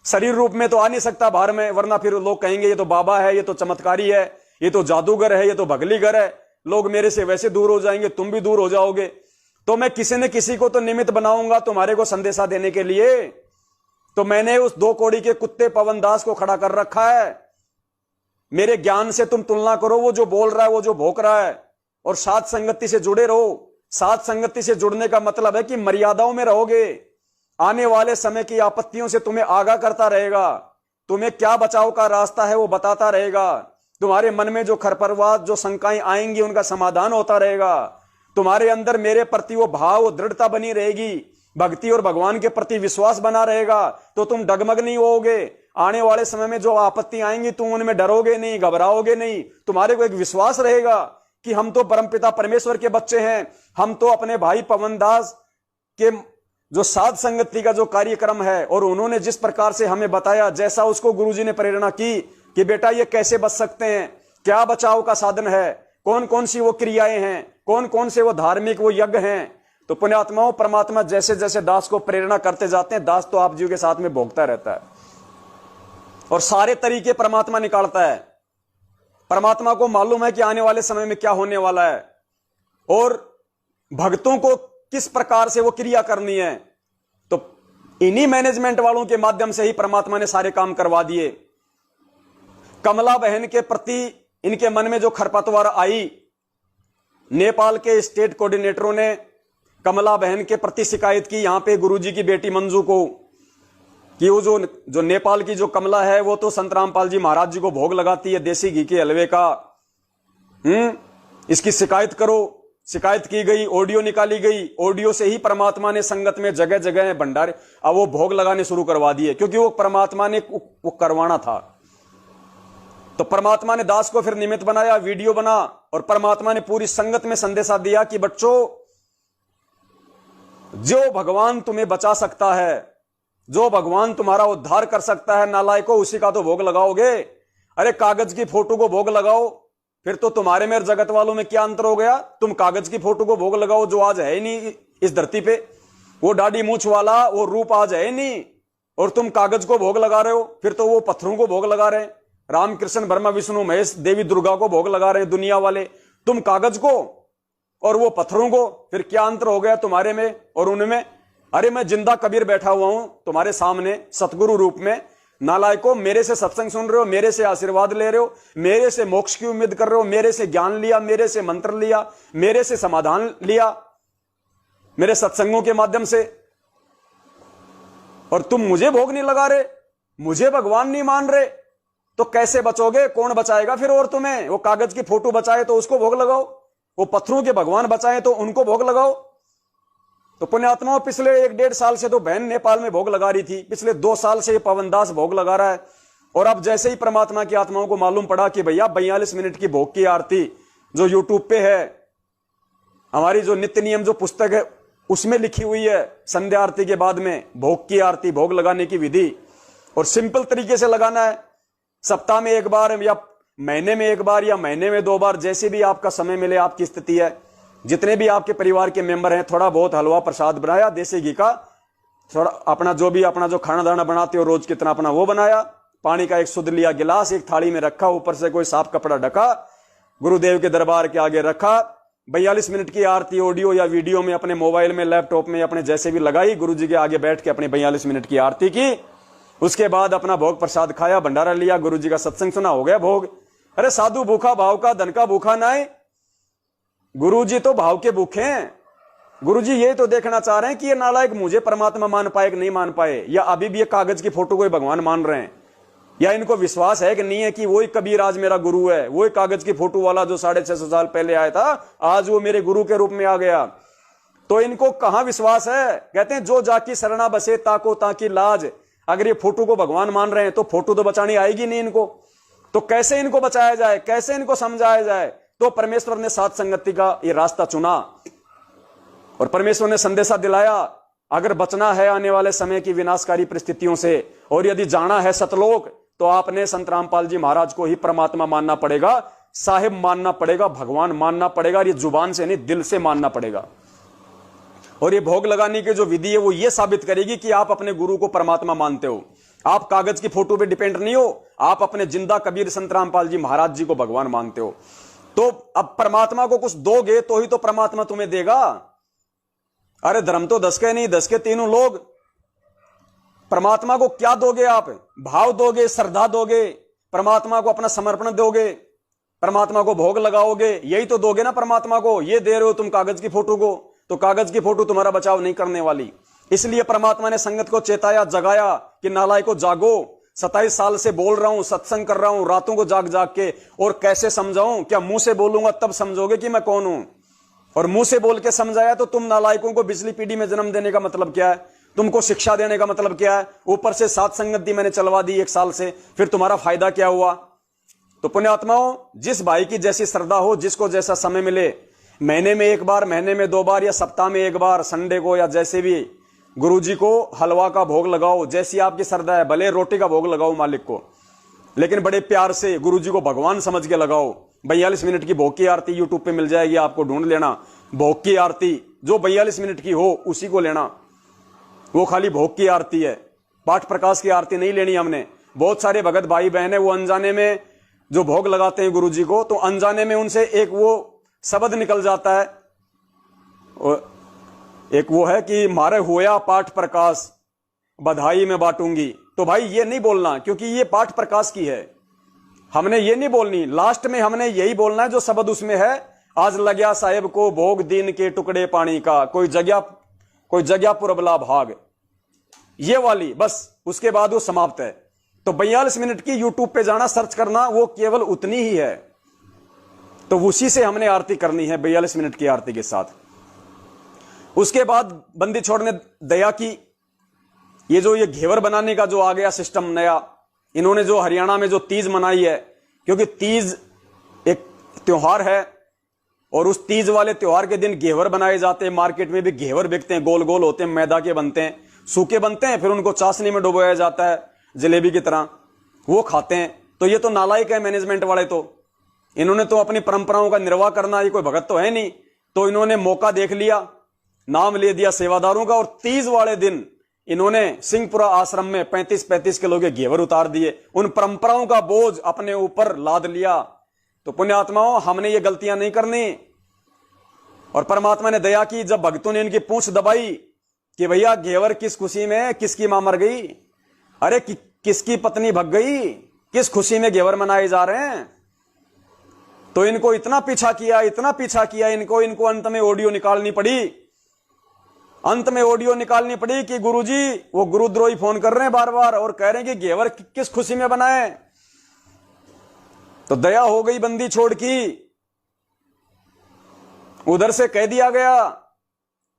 S1: शरीर रूप में तो आ नहीं सकता बाहर में, वरना फिर लोग कहेंगे ये तो बाबा है, ये तो चमत्कारी है, ये तो जादूगर है, ये तो भगलीगर है, लोग मेरे से वैसे दूर हो जाएंगे, तुम भी दूर हो जाओगे। तो मैं किसी न किसी को तो निमित्त बनाऊंगा तुम्हारे को संदेशा देने के लिए। तो मैंने उस 2 कौड़ी के कुत्ते पवन दास को खड़ा कर रखा है। मेरे ज्ञान से तुम तुलना करो, वो जो बोल रहा है, वो जो भोंक रहा है, और साथ संगति से जुड़े रहो। साथ संगति से जुड़ने का मतलब है कि मर्यादाओं में रहोगे। आने वाले समय की आपत्तियों से तुम्हें आगाह करता रहेगा, तुम्हें क्या बचाव का रास्ता है वो बताता रहेगा। तुम्हारे मन में जो खरपरवाह, जो शंकाएं आएंगी, उनका समाधान होता रहेगा। तुम्हारे अंदर मेरे प्रति वो भाव, वो दृढ़ता बनी रहेगी, भक्ति और भगवान के प्रति विश्वास बना रहेगा, तो तुम डगमग नहीं होगे। आने वाले समय में जो आपत्ति आएंगी, तुम उनमें डरोगे नहीं, घबराओगे नहीं। तुम्हारे को एक विश्वास रहेगा कि हम तो परमपिता परमेश्वर के बच्चे हैं। हम तो अपने भाई पवन दास के जो साध संगति का जो कार्यक्रम है, और उन्होंने जिस प्रकार से हमें बताया, जैसा उसको गुरुजी ने प्रेरणा की कि बेटा ये कैसे बच सकते हैं, क्या बचाव का साधन है, कौन कौन सी वो क्रियाएं हैं, कौन कौन से वो धार्मिक वो यज्ञ हैं। तो पुण्यात्माओं, परमात्मा जैसे जैसे दास को प्रेरणा करते जाते हैं, दास तो आप जीव के साथ में भोगता रहता है और सारे तरीके परमात्मा निकालता है। परमात्मा को मालूम है कि आने वाले समय में क्या होने वाला है और भक्तों को किस प्रकार से वो क्रिया करनी है। तो इन्हीं मैनेजमेंट वालों के माध्यम से ही परमात्मा ने सारे काम करवा दिए। कमला बहन के प्रति इनके मन में जो खरपतवार आई, नेपाल के स्टेट कोऑर्डिनेटरों ने कमला बहन के प्रति शिकायत की यहां पे गुरुजी की बेटी मंजू को, कि वो जो नेपाल की जो कमला है, वो तो संत रामपाल जी महाराज जी को भोग लगाती है देसी घी के हलवे का। इसकी शिकायत करो। शिकायत की गई, ऑडियो निकाली गई। ऑडियो से ही परमात्मा ने संगत में जगह जगह भंडारे, अब वो भोग लगाने शुरू करवा दिए, क्योंकि वो परमात्मा ने वो करवाना था। तो परमात्मा ने दास को फिर निमित्त बनाया, वीडियो बना, और परमात्मा ने पूरी संगत में संदेशा दिया कि बच्चों, जो भगवान तुम्हें बचा सकता है, जो भगवान तुम्हारा उद्धार कर सकता है, नालायकों, उसी का तो भोग लगाओगे। अरे कागज की फोटो को भोग लगाओ, फिर तो तुम्हारे मेरे जगत वालों में क्या अंतर हो गया। तुम कागज की फोटो को भोग लगाओ जो आज है ही नहीं इस धरती पे, वो दाढ़ी मूछ वाला वो रूप आज है ही नहीं, और तुम कागज को भोग लगा रहे हो। फिर तो वो पत्थरों को भोग लगा रहे हैं, राम कृष्ण ब्रह्मा विष्णु महेश देवी दुर्गा को भोग लगा रहे हैं दुनिया वाले, तुम कागज को और वो पत्थरों को। फिर क्या अंतर हो गया तुम्हारे में और उनमें। अरे मैं जिंदा कबीर बैठा हुआ हूं तुम्हारे सामने सतगुरु रूप में। नालायकों, मेरे से सत्संग सुन रहे हो, मेरे से आशीर्वाद ले रहे हो, मेरे से मोक्ष की उम्मीद कर रहे हो, मेरे से ज्ञान लिया, मेरे से मंत्र लिया, मेरे से समाधान लिया, मेरे सत्संगों के माध्यम से, और तुम मुझे भोग नहीं लगा रहे, मुझे भगवान नहीं मान रहे, तो कैसे बचोगे? कौन बचाएगा फिर और तुम्हें? वो कागज की फोटो बचाए तो उसको भोग लगाओ, वो पत्थरों के भगवान बचाए तो उनको भोग लगाओ। तो पुण्यात्माओं, पिछले 1-1.5 साल से तो बहन नेपाल में भोग लगा रही थी, पिछले 2 साल से पवन दास भोग लगा रहा है, और अब जैसे ही परमात्मा की आत्माओं को मालूम पड़ा कि भैया 42 मिनट की भोग की आरती जो यूट्यूब पे है, हमारी जो नित्य नियम जो पुस्तक है उसमें लिखी हुई है, संध्या आरती के बाद में भोग की आरती, भोग लगाने की विधि, और सिंपल तरीके से लगाना है। सप्ताह में 1 बार या महीने में 1 बार या महीने में 2 बार, जैसे भी आपका समय मिले, आपकी स्थिति है, जितने भी आपके परिवार के मेंबर हैं, थोड़ा बहुत हलवा प्रसाद बनाया देसी घी का, थोड़ा अपना जो भी अपना जो खाना दाना बनाते हो रोज कितना अपना वो बनाया, पानी का एक शुद्ध लिया गिलास एक थाली में रखा, ऊपर से कोई साफ कपड़ा ढका, गुरुदेव के दरबार के आगे रखा, 42 मिनट की आरती ऑडियो या वीडियो में अपने मोबाइल में, लैपटॉप में, अपने जैसे भी लगाई, गुरुजी के आगे बैठ के अपनी 42 मिनट की आरती की। उसके बाद अपना भोग प्रसाद खाया, भंडारा लिया, गुरुजी का सत्संग सुना, हो गया भोग। अरे साधु भूखा भाव का, धन का भूखा ना है। गुरुजी तो भाव के भूखे हैं। गुरुजी ये तो देखना चाह रहे हैं कि ये नालायक मुझे परमात्मा मान पाए कि नहीं मान पाए, या अभी भी ये कागज की फोटो को भगवान मान रहे हैं, या इनको विश्वास है कि नहीं है कि वही कबीर आज मेरा गुरु है, वही कागज की फोटो वाला जो 650 साल पहले आया था, आज वो मेरे गुरु के रूप में आ गया। तो इनको कहां विश्वास है? कहते हैं जो जाकी शरणा बसे ताको ताकी लाज। अगर ये फोटो को भगवान मान रहे हैं तो फोटो तो बचानी आएगी नहीं इनको, तो कैसे इनको बचाया जाए, कैसे इनको समझाया जाए? तो परमेश्वर ने साथ संगति का ये रास्ता चुना और परमेश्वर ने संदेशा दिलाया, अगर बचना है आने वाले समय की विनाशकारी परिस्थितियों से, और यदि जाना है सतलोक, तो आपने संत रामपाल जी महाराज को ही परमात्मा मानना पड़ेगा, साहिब मानना पड़ेगा, भगवान मानना पड़ेगा। ये जुबान से नहीं, दिल से मानना पड़ेगा। और ये भोग लगाने की जो विधि है वो ये साबित करेगी कि आप अपने गुरु को परमात्मा मानते हो। आप कागज की फोटो पे डिपेंड नहीं हो, आप अपने जिंदा कबीर संत रामपाल जी महाराज जी को भगवान मानते हो। तो अब परमात्मा को कुछ दोगे तो ही तो परमात्मा तुम्हें देगा। अरे धर्म तो 10 के नहीं, 10 के तीनों लोग। परमात्मा को क्या दोगे आप? भाव दोगे, श्रद्धा दोगे, परमात्मा को अपना समर्पण दोगे, परमात्मा को भोग लगाओगे, यही तो दोगे ना परमात्मा को। ये दे रहे हो तुम कागज की फोटो को, तो कागज की फोटो तुम्हारा बचाव नहीं करने वाली। इसलिए परमात्मा ने संगत को चेताया, जगाया कि नालायकों जागो। 27 साल से बोल रहा हूं, सत्संग कर रहा हूं, रातों को जाग जाग के। और कैसे समझाऊं? क्या मुंह से बोलूंगा तब समझोगे कि मैं कौन हूं? और मुंह से बोल के समझाया तो तुम नालायकों को बिजली पीढ़ी में जन्म देने का मतलब क्या है? तुमको शिक्षा देने का मतलब क्या है? ऊपर से सात संगत दी मैंने चलवा दी 1 साल से, फिर तुम्हारा फायदा क्या हुआ? तो पुण्यात्माओं, जिस भाई की जैसी श्रद्धा हो, जिसको जैसा समय मिले, महीने में 1 बार, महीने में 2 बार या सप्ताह में 1 बार, संडे को या जैसे भी गुरुजी को हलवा का भोग लगाओ। जैसी आपकी श्रद्धा है, भले रोटी का भोग लगाओ मालिक को, लेकिन बड़े प्यार से गुरुजी को भगवान समझ के लगाओ। 42 मिनट की भोग की आरती यूट्यूब पे मिल जाएगी, आपको ढूंढ लेना। भोग की आरती जो 42 मिनट की हो उसी को लेना। वो खाली भोग की आरती है, पाठ प्रकाश की आरती नहीं लेनी हमने। बहुत सारे भगत भाई बहन है, वो अनजाने में जो भोग लगाते हैं गुरुजी को, तो अनजाने में उनसे एक वो शब्द निकल जाता है, एक वो है कि मारे होया पाठ प्रकाश बधाई में बांटूंगी। तो भाई ये नहीं बोलना, क्योंकि ये पाठ प्रकाश की है, हमने ये नहीं बोलनी। लास्ट में हमने यही बोलना है जो शब्द उसमें है, आज लग्या साहेब को भोग दीन के टुकड़े पानी का, कोई जगह पुरबला भाग, ये वाली बस। उसके बाद वो समाप्त है। तो 42 मिनट की यूट्यूब पे जाना, सर्च करना, वो केवल उतनी ही है। तो उसी से हमने आरती करनी है, 42 मिनट की आरती के साथ। उसके बाद बंदी छोड़ने दया की। ये घेवर बनाने का जो आ गया सिस्टम नया, इन्होंने जो हरियाणा में जो तीज मनाई है, क्योंकि तीज एक त्योहार है और उस तीज वाले त्योहार के दिन घेवर बनाए जाते हैं। मार्केट में भी घेवर बिकते हैं, गोल गोल होते हैं, मैदा के बनते हैं, सूखे बनते हैं, फिर उनको चाशनी में डुबोया जाता है जलेबी की तरह, वो खाते हैं। तो ये तो नालायक है मैनेजमेंट वाले। तो इन्होंने तो अपनी परंपराओं का निर्वाह करना, ये कोई भगत तो है नहीं, तो इन्होंने मौका देख लिया, नाम ले दिया सेवादारों का, और तीज वाले दिन इन्होंने सिंहपुरा आश्रम में 35-35 किलो के घेवर उतार दिए। उन परंपराओं का बोझ अपने ऊपर लाद लिया। तो पुण्यात्माओं, हमने ये गलतियां नहीं करनी। और परमात्मा ने दया की, जब भक्तों ने इनकी पूंछ दबाई कि भैया घेवर किस खुशी में, किसकी मां मर गई, अरे किसकी पत्नी भग गई, किस खुशी में घेवर मनाए जा रहे हैं, तो इनको इतना पीछा किया, इतना पीछा किया, इनको अंत में ऑडियो निकालनी पड़ी। अंत में ऑडियो निकालनी पड़ी कि गुरुजी, वो गुरुद्रोही फोन कर रहे हैं बार बार और कह रहे हैं कि घेवर किस खुशी में बनाए। तो दया हो गई बंदी छोड़ की। उधर से कह दिया गया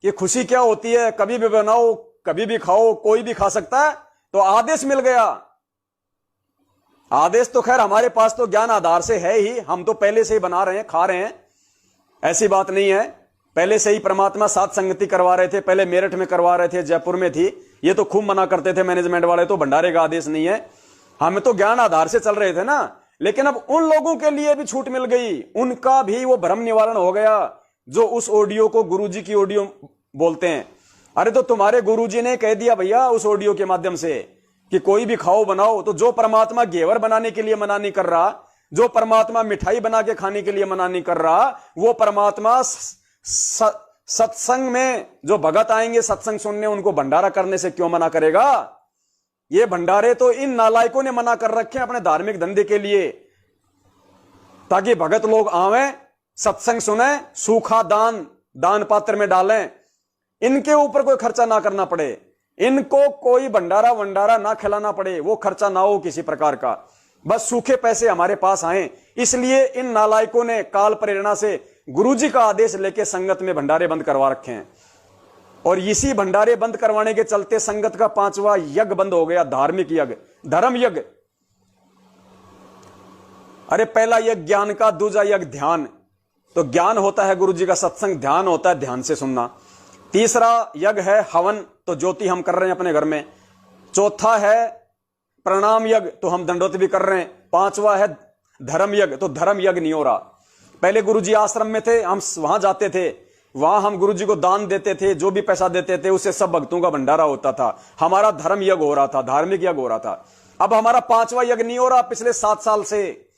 S1: कि खुशी क्या होती है, कभी भी बनाओ, कभी भी खाओ, कोई भी खा सकता है। तो आदेश मिल गया। आदेश तो खैर हमारे पास तो ज्ञान आधार से है ही, हम तो पहले से ही बना रहे हैं, खा रहे हैं, ऐसी बात नहीं है। पहले से ही परमात्मा साथ संगति करवा रहे थे, पहले मेरठ में करवा रहे थे, जयपुर में थी, ये तो खूब मना करते थे मैनेजमेंट वाले, तो भंडारे का आदेश नहीं है, हम तो ज्ञान आधार से चल रहे थे ना। लेकिन अब उन लोगों के लिए भी छूट मिल गई, उनका भी वो भ्रम निवारण हो गया जो उस ऑडियो को गुरुजी की ऑडियो बोलते हैं। अरे तो तुम्हारे गुरुजी ने कह दिया भैया उस ऑडियो के माध्यम से कि कोई भी खाओ बनाओ, तो जो परमात्मा घेवर बनाने के लिए मना नहीं कर रहा, जो परमात्मा मिठाई बना के खाने के लिए मना नहीं कर रहा, वो परमात्मा सत्संग में जो भगत आएंगे सत्संग सुनने, उनको भंडारा करने से क्यों मना करेगा? ये भंडारे तो इन नालायकों ने मना कर रखे हैं अपने धार्मिक धंधे के लिए, ताकि भगत लोग आवें, सत्संग सुने, सूखा दान पात्र में डालें, इनके ऊपर कोई खर्चा ना करना पड़े, इनको कोई भंडारा ना खिलाना पड़े, वो खर्चा ना हो किसी प्रकार का, बस सूखे पैसे हमारे पास आए। इसलिए इन नालायकों ने काल प्रेरणा से गुरुजी का आदेश लेके संगत में भंडारे बंद करवा रखे हैं। और इसी भंडारे बंद करवाने के चलते संगत का 5वां यज्ञ बंद हो गया, धार्मिक यज्ञ, धर्म यज्ञ। अरे पहला यज्ञ ज्ञान का, दूसरा यज्ञ ध्यान। तो ज्ञान होता है गुरुजी का सत्संग, ध्यान होता है ध्यान से सुनना। तीसरा यज्ञ है हवन, तो ज्योति हम कर रहे हैं अपने घर में। चौथा है प्रणाम यज्ञ, तो हम दंडोत भी कर रहे हैं। 5वां है धर्म यज्ञ, तो धर्म यज्ञ नहीं हो रहा। पहले गुरुजी आश्रम में थे, हम वहां जाते थे, वहां हम गुरुजी को दान देते थे, जो भी पैसा देते थे उससे सब भक्तों का भंडारा होता था, हमारा धर्म यज्ञ हो रहा था, धार्मिक यज्ञ हो रहा था। अब हमारा 5वां यज्ञ नहीं हो रहा। पिछले 7 साल से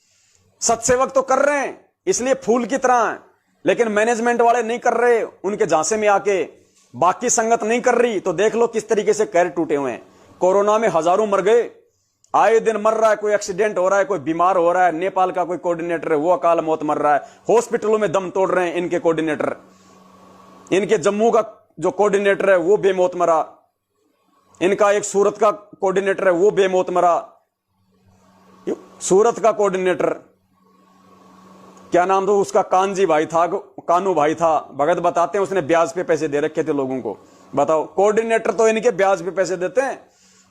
S1: सत्सेवक तो कर रहे हैं, इसलिए फूल की तरह, लेकिन मैनेजमेंट वाले नहीं कर रहे, उनके झांसे में आके बाकी संगत नहीं कर रही तो देख लो किस तरीके से कैर टूटे हुए हैं। कोरोना में हजारों मर गए, आए दिन मर रहा है, कोई एक्सीडेंट हो रहा है, कोई बीमार हो रहा है। नेपाल का कोई कोऑर्डिनेटर है वो अकाल मौत मर रहा है, हॉस्पिटलों में दम तोड़ रहे हैं इनके कोऑर्डिनेटर। इनके जम्मू का जो कोऑर्डिनेटर है वो बेमौत मरा, इनका एक सूरत का कोऑर्डिनेटर है वो बेमौत मरा। सूरत का कोऑर्डिनेटर क्या नाम था उसका, कानजी भाई था, कानू भाई था, भगत बताते हैं उसने ब्याज पे पैसे दे रखे थे लोगों को। बताओ, कोऑर्डिनेटर तो इनके ब्याज पे पैसे देते हैं,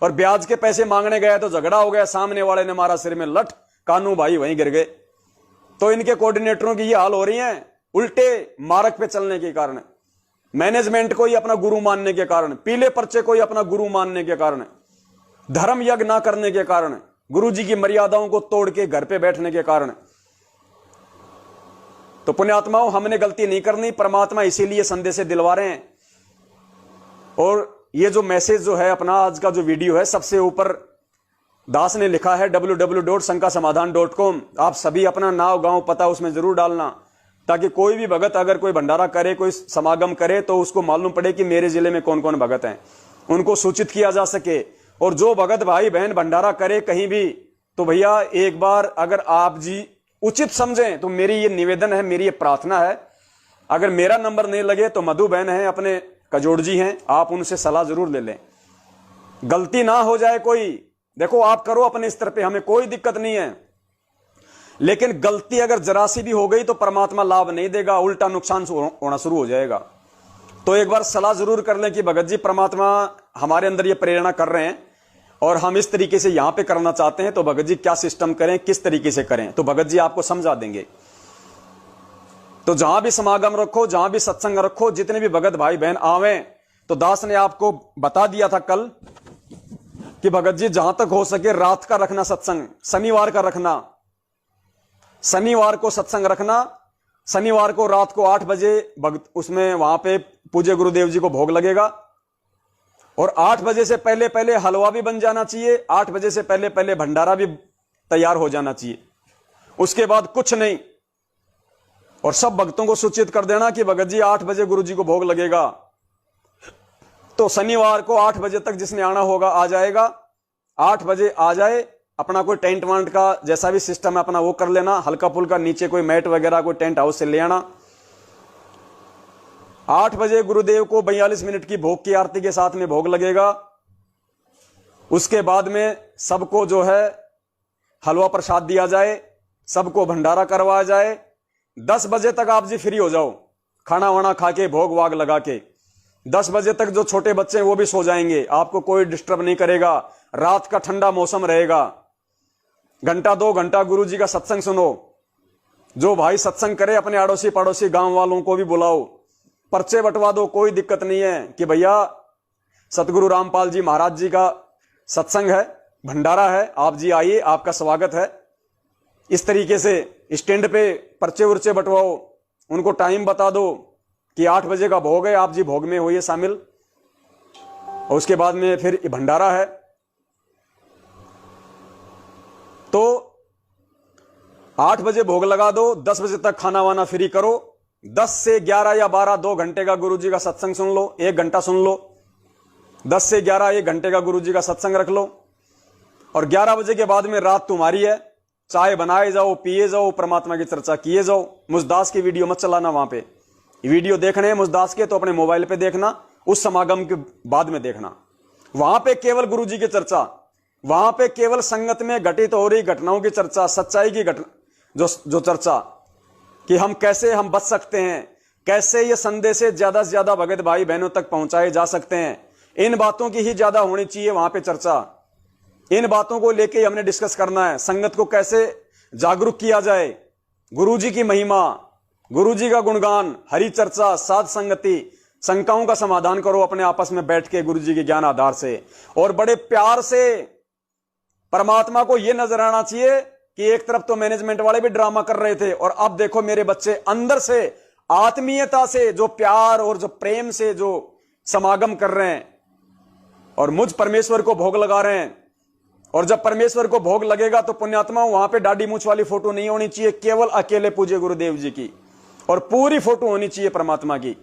S1: और ब्याज के पैसे मांगने गया तो झगड़ा हो गया, सामने वाले ने मारा सिर में लठ, कानू भाई वहीं गिर गए। तो इनके कोऑर्डिनेटरों की ये हाल हो रही है, उल्टे मार्ग पे चलने के कारण, मैनेजमेंट को ही अपना गुरु मानने के कारण, पीले पर्चे को ही अपना गुरु मानने के कारण, धर्म यज्ञ ना करने के कारण, गुरु जी की मर्यादाओं को तोड़ के घर पे बैठने के कारण। तो पुण्यात्माओं, हमने गलती नहीं करनी, परमात्मा इसीलिए संदेश दिलवा रहे हैं। और ये जो मैसेज जो है अपना आज का जो वीडियो है, सबसे ऊपर दास ने लिखा है www.sankasamadhan.com। आप सभी अपना नाम गांव पता उसमें जरूर डालना, ताकि कोई भी भगत अगर कोई भंडारा करे, कोई समागम करे, तो उसको मालूम पड़े कि मेरे जिले में कौन कौन भगत हैं, उनको सूचित किया जा सके। और जो भगत भाई बहन भंडारा करे कहीं भी, तो भैया एक बार अगर आप जी उचित समझें तो मेरी ये निवेदन है, मेरी ये प्रार्थना है, अगर मेरा नंबर नहीं लगे तो मधु बहन है, अपने कजोड़ जी हैं, आप उनसे सलाह जरूर ले लें। गलती ना हो जाए कोई, देखो आप करो अपने स्तर पे, हमें कोई दिक्कत नहीं है, लेकिन गलती अगर जरा सी भी हो गई तो परमात्मा लाभ नहीं देगा, उल्टा नुकसान होना शुरू हो जाएगा। तो एक बार सलाह जरूर कर लें कि भगत जी परमात्मा हमारे अंदर ये प्रेरणा कर रहे हैं और हम इस तरीके से यहां पे करना चाहते हैं, तो भगत जी क्या सिस्टम करें, किस तरीके से करें, तो भगत जी आपको समझा देंगे। तो जहां भी समागम रखो, जहां भी सत्संग रखो, जितने भी भगत भाई बहन आवे, तो दास ने आपको बता दिया था कल कि भगत जी जहां तक हो सके रात का रखना सत्संग, शनिवार का रखना, शनिवार को सत्संग रखना। शनिवार को रात को 8 बजे भगत उसमें वहां पे पूज्य गुरुदेव जी को भोग लगेगा, और 8 बजे से पहले पहले हलवा भी बन जाना चाहिए, 8 बजे से पहले पहले भंडारा भी तैयार हो जाना चाहिए। उसके बाद कुछ नहीं, और सब भक्तों को सूचित कर देना कि भगत जी 8 बजे गुरु जी को भोग लगेगा। तो शनिवार को 8 बजे तक जिसने आना होगा आ जाएगा, 8 बजे आ जाए, अपना कोई टेंट वांट का जैसा भी सिस्टम है अपना वो कर लेना, हल्का फुल्का नीचे कोई मैट वगैरह कोई टेंट हाउस से ले आना। 8 बजे गुरुदेव को 42 मिनट की भोग की आरती के साथ में भोग लगेगा। उसके बाद में सबको जो है हलवा प्रसाद दिया जाए, सबको भंडारा करवाया जाए। 10 बजे तक आप जी फ्री हो जाओ, खाना वाना खा के भोग वाग लगा के। 10 बजे तक जो छोटे बच्चे हैं वो भी सो जाएंगे, आपको कोई डिस्टर्ब नहीं करेगा। रात का ठंडा मौसम रहेगा, घंटा 2 घंटा गुरु जी का सत्संग सुनो। जो भाई सत्संग करे अपने अड़ोसी पड़ोसी गांव वालों को भी बुलाओ, पर्चे बंटवा दो, कोई दिक्कत नहीं है कि भैया सतगुरु रामपाल जी महाराज जी का सत्संग है, भंडारा है, आप जी आइए, आपका स्वागत है। इस तरीके से स्टैंड पे पर्चे उर्चे बंटवाओ, उनको टाइम बता दो कि 8 बजे का भोग है, आप जी भोग में होइए शामिल, और उसके बाद में फिर भंडारा है। तो 8 बजे भोग लगा दो, 10 बजे तक खाना वाना फ्री करो। 10 से 11 या 12 2 घंटे का गुरु जी का सत्संग सुन लो, 1 घंटा सुन लो। 10 से 11 1 घंटे का गुरु जी का सत्संग रख लो, और 11 बजे के बाद में रात तुम्हारी है, चाय बनाए जाओ, पिए जाओ, परमात्मा की चर्चा किए जाओ। मुझदास की वीडियो मत चलाना, वहां पे वीडियो देखने हैं मुझदास के तो अपने मोबाइल पे देखना, उस समागम के बाद में देखना। वहां पे केवल गुरु जी की चर्चा, वहां पे केवल संगत में घटित हो रही घटनाओं की चर्चा, सच्चाई की घटना जो चर्चा कि हम कैसे हम बच सकते हैं, कैसे ये संदेश ज्यादा से ज्यादा भगत भाई बहनों तक पहुंचाए जा सकते हैं, इन बातों की ही ज्यादा होनी चाहिए वहां पे चर्चा। इन बातों को लेके हमने डिस्कस करना है, संगत को कैसे जागरूक किया जाए, गुरुजी की महिमा, गुरुजी का गुणगान, हरि चर्चा, साध संगति, शंकाओं का समाधान करो अपने आपस में बैठ के गुरुजी के ज्ञान आधार से। और बड़े प्यार से परमात्मा को यह नजर आना चाहिए कि एक तरफ तो मैनेजमेंट वाले भी ड्रामा कर रहे थे, और अब देखो मेरे बच्चे अंदर से आत्मीयता से जो प्यार और जो प्रेम से जो समागम कर रहे हैं और मुझ परमेश्वर को भोग लगा रहे हैं। और जब परमेश्वर को भोग लगेगा तो पुण्यात्मा वहां पे दाढ़ी मूछ वाली फोटो नहीं होनी चाहिए, केवल अकेले पूज्य गुरुदेव जी की, और पूरी फोटो होनी चाहिए परमात्मा की।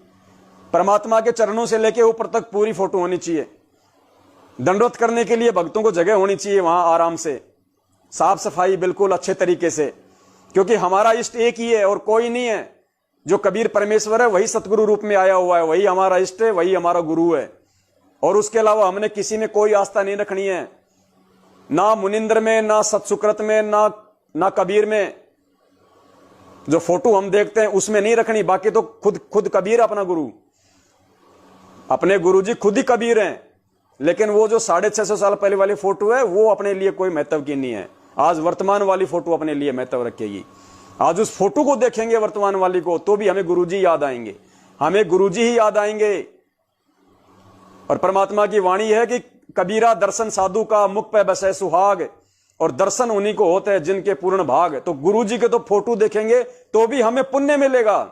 S1: परमात्मा के चरणों से लेके ऊपर तक पूरी फोटो होनी चाहिए। दंडवत करने के लिए भक्तों को जगह होनी चाहिए वहां आराम से, साफ सफाई बिल्कुल अच्छे तरीके से, क्योंकि हमारा इष्ट एक ही है और कोई नहीं है। जो कबीर परमेश्वर है वही सतगुरु रूप में आया हुआ है, वही हमारा इष्ट है, वही हमारा गुरु है। और उसके अलावा हमने किसी में कोई आस्था नहीं रखनी है, ना मुनिंद्र में, ना सतसुकृत में, ना कबीर में। जो फोटो हम देखते हैं उसमें नहीं रखनी, बाकी तो खुद कबीर अपना गुरु, अपने गुरु जी खुद ही कबीर हैं। लेकिन वो जो 650 साल पहले वाली फोटो है वो अपने लिए कोई महत्व की नहीं है। आज वर्तमान वाली फोटो अपने लिए महत्व रखेगी। आज उस फोटो को देखेंगे वर्तमान वाली को तो भी हमें गुरुजी याद आएंगे, हमें गुरुजी ही याद आएंगे। और परमात्मा की वाणी है कि कबीरा दर्शन साधु का, मुख पे बसे सुहाग, और दर्शन उन्हीं को होते हैं जिनके पूर्ण भाग। तो गुरुजी के तो फोटो देखेंगे तो भी हमें पुण्य मिलेगा,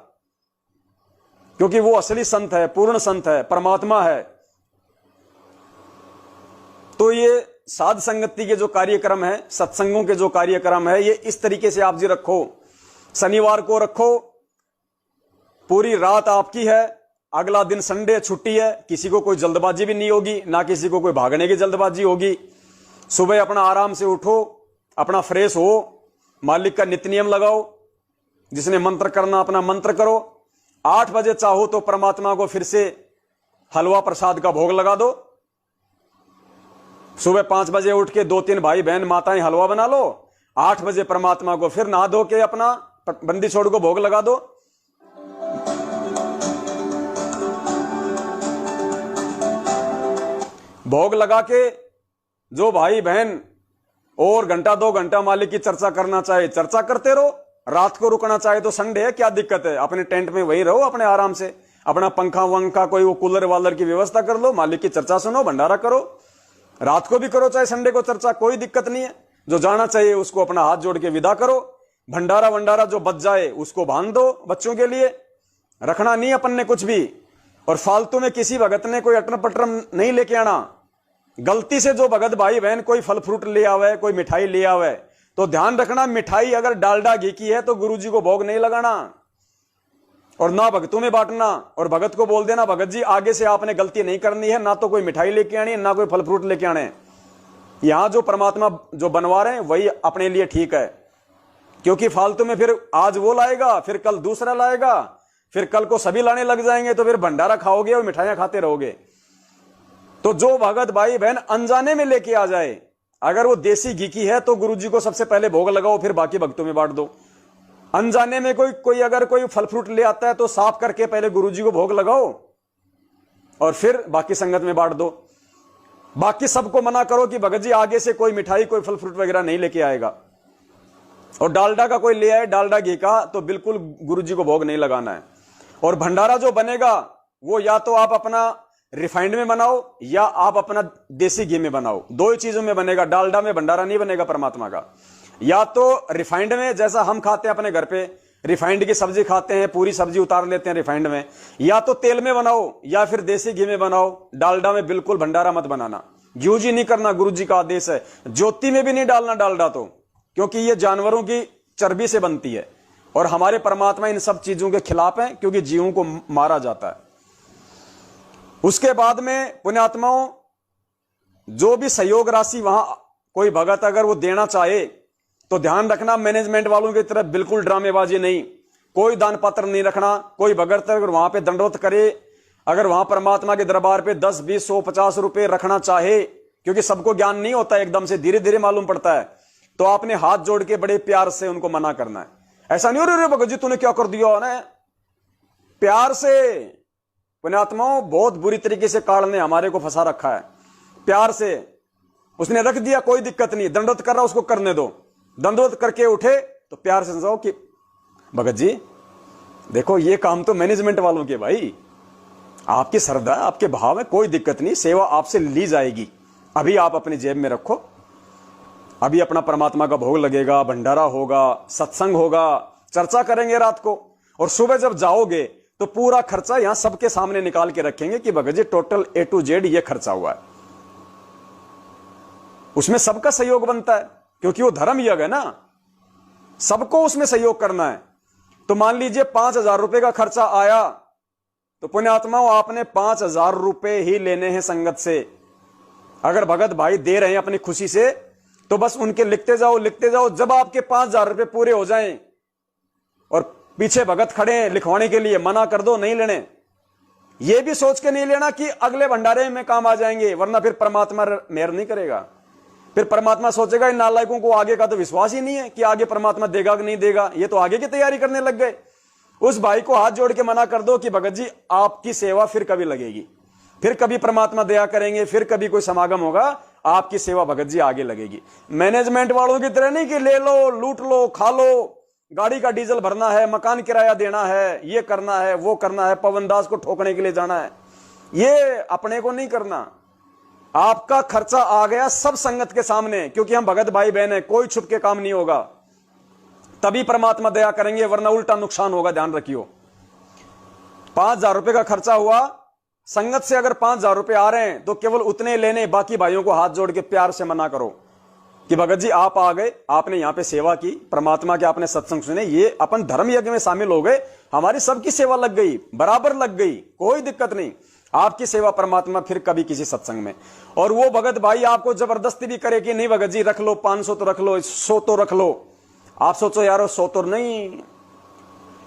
S1: क्योंकि वो असली संत है, पूर्ण संत है, परमात्मा है। तो ये साध संगति के जो कार्यक्रम है, सत्संगों के जो कार्यक्रम है, ये इस तरीके से आप जी रखो। शनिवार को रखो, पूरी रात आपकी है, अगला दिन संडे छुट्टी है, किसी को कोई जल्दबाजी भी नहीं होगी, ना किसी को कोई भागने की जल्दबाजी होगी। सुबह अपना आराम से उठो, अपना फ्रेश हो, मालिक का नित्य नियम लगाओ, जिसने मंत्र करना अपना मंत्र करो। 8 बजे चाहो तो परमात्मा को फिर से हलवा प्रसाद का भोग लगा दो। सुबह 5 बजे उठ के 2-3 भाई बहन माताएं हलवा बना लो। 8 बजे परमात्मा को फिर नहा धो के अपना बंदी छोड़ को भोग लगा दो। भोग लगा के जो भाई बहन और घंटा 2 घंटा मालिक की चर्चा करना चाहे चर्चा करते रहो। रात को रुकना चाहे तो संडे है, क्या दिक्कत है, अपने टेंट में वही रहो, अपने आराम से अपना पंखा वंखा कोई वो कूलर वालर की व्यवस्था कर लो, मालिक की चर्चा सुनो, भंडारा करो। रात को भी करो चाहे संडे को चर्चा, कोई दिक्कत नहीं है। जो जाना चाहिए उसको अपना हाथ जोड़ के विदा करो। भंडारा वंडारा जो बच जाए उसको बांध दो, बच्चों के लिए रखना नहीं अपन ने कुछ भी। और फालतू में किसी भगत ने कोई अटरम पटरम नहीं लेके आना। गलती से जो भगत भाई बहन कोई फल फ्रूट ले आवे, कोई मिठाई ले आवे, तो ध्यान रखना मिठाई अगर डालडा घी की है तो गुरुजी को भोग नहीं लगाना और ना भगतों में बांटना। और भगत को बोल देना, भगत जी आगे से आपने गलती नहीं करनी है, ना तो कोई मिठाई लेके आनी है, ना कोई फल फ्रूट लेके आने। यहां जो परमात्मा जो बनवा रहे हैं वही अपने लिए ठीक है, क्योंकि फालतू में फिर आज वो लाएगा, फिर कल दूसरा लाएगा, फिर कल को सभी लाने लग जाएंगे, तो फिर भंडारा खाओगे और मिठाइयां खाते रहोगे। तो जो भगत भाई बहन अनजाने में लेके आ जाए, अगर वो देसी घी की है तो गुरुजी को सबसे पहले भोग लगाओ, फिर बाकी भक्तों में बांट दो। अनजाने में कोई अगर कोई फल फ्रूट ले आता है तो साफ करके पहले गुरुजी को भोग लगाओ और फिर बाकी संगत में बांट दो। बाकी सबको मना करो कि भगत जी आगे से कोई मिठाई कोई फल फ्रूट वगैरह नहीं लेके आएगा। और डालडा का कोई ले आए, डालडा घी का, तो बिल्कुल गुरुजी को भोग नहीं लगाना है। और भंडारा जो बनेगा वो या तो आप अपना रिफाइंड में बनाओ या आप अपना देसी घी में बनाओ, 2 ही चीजों में बनेगा। डालडा में भंडारा नहीं बनेगा परमात्मा का। या तो रिफाइंड में, जैसा हम खाते हैं अपने घर पे रिफाइंड की सब्जी खाते हैं, पूरी सब्जी उतार लेते हैं रिफाइंड में, या तो तेल में बनाओ या फिर देसी घी में बनाओ। डालडा में बिल्कुल भंडारा मत बनाना, यूज ही नहीं करना, गुरु जी का आदेश है। ज्योति में भी नहीं डालना डालडा तो, क्योंकि ये जानवरों की चर्बी से बनती है और हमारे परमात्मा इन सब चीजों के खिलाफ है, क्योंकि जीवों को मारा जाता है। उसके बाद में पुण्यात्माओं, जो भी सहयोग राशि वहां कोई भगत अगर वो देना चाहे तो ध्यान रखना, मैनेजमेंट वालों की तरफ बिल्कुल ड्रामेबाजी नहीं, कोई दान पत्र नहीं रखना। कोई भगत अगर वहां पे दंडवत करे, अगर वहां परमात्मा के दरबार पे 10, 20, 100, 50 रुपए रखना चाहे, क्योंकि सबको ज्ञान नहीं होता एकदम से, धीरे धीरे मालूम पड़ता है, तो आपने हाथ जोड़ के बड़े प्यार से उनको मना करना है। ऐसा नहीं हो रहा भगत जी तूने क्या कर दिया ना, प्यार से। पुण्यात्माओं, बहुत बुरी तरीके से काल ने हमारे को फंसा रखा है। प्यार से उसने रख दिया, कोई दिक्कत नहीं, दंडवत कर रहा उसको करने दो। दंडवत करके उठे तो प्यार से समझाओ कि भगत जी देखो ये काम तो मैनेजमेंट वालों के, भाई आपकी श्रद्धा आपके भाव है, कोई दिक्कत नहीं, सेवा आपसे ली जाएगी, अभी आप अपनी जेब में रखो, अभी अपना परमात्मा का भोग लगेगा, भंडारा होगा, सत्संग होगा, चर्चा करेंगे रात को, और सुबह जब जाओगे तो पूरा खर्चा यहां सबके सामने निकाल के रखेंगे कि Bhagat ji total A to Z ये खर्चा हुआ है। उसमें सबका सहयोग बनता है, क्योंकि वो धर्म यज्ञ है ना, सबको उसमें सहयोग करना है। तो मान लीजिए 5,000 रुपए का खर्चा आया तो पुण्यात्माओं, आपने 5,000 रुपए ही लेने हैं संगत से। अगर भगत भाई दे रहे हैं अपनी खुशी से, तो बस उनके लिखते जाओ। जब आपके 5,000 रुपए पूरे हो जाएं और पीछे भगत खड़े हैं लिखवाने के लिए, मना कर दो, नहीं लेने। यह भी सोच के नहीं लेना कि अगले भंडारे में काम आ जाएंगे, वरना फिर परमात्मा मेहर नहीं करेगा। फिर परमात्मा सोचेगा इन नालायकों को आगे का तो विश्वास ही नहीं है कि आगे परमात्मा देगा कि नहीं देगा, ये तो आगे की तैयारी करने लग गए। उस भाई को हाथ जोड़ के मना कर दो कि भगत जी आपकी सेवा फिर कभी लगेगी, फिर कभी परमात्मा दया करेंगे, फिर कभी कोई समागम होगा, आपकी सेवा भगत जी आगे लगेगी। मैनेजमेंट वालों की तरह नहीं कि ले लो, लूट लो, खा लो, गाड़ी का डीजल भरना है, मकान किराया देना है, ये करना है, वो करना है, पवन दास को ठोकने के लिए जाना है, ये अपने को नहीं करना। आपका खर्चा आ गया सब संगत के सामने, क्योंकि हम भगत भाई बहन है, कोई छुप के काम नहीं होगा, तभी परमात्मा दया करेंगे, वरना उल्टा नुकसान होगा। ध्यान रखियो, 5,000 रुपए का खर्चा हुआ, संगत से अगर 5,000 रुपए आ रहे हैं तो केवल उतने लेने, बाकी भाइयों को हाथ जोड़ के प्यार से मना करो कि भगत जी आप आ गए, आपने यहां पे सेवा की, परमात्मा के आपने सत्संग सुने, ये अपन धर्म यज्ञ में शामिल हो गए, हमारी सबकी सेवा लग गई, बराबर लग गई, कोई दिक्कत नहीं, आपकी सेवा परमात्मा फिर कभी किसी सत्संग में। और वो भगत भाई आपको जबरदस्ती भी करे कि नहीं भगत जी रख लो, 500 तो रख लो, 100 तो रख लो। आप सोचो यारो 100 तो नहीं,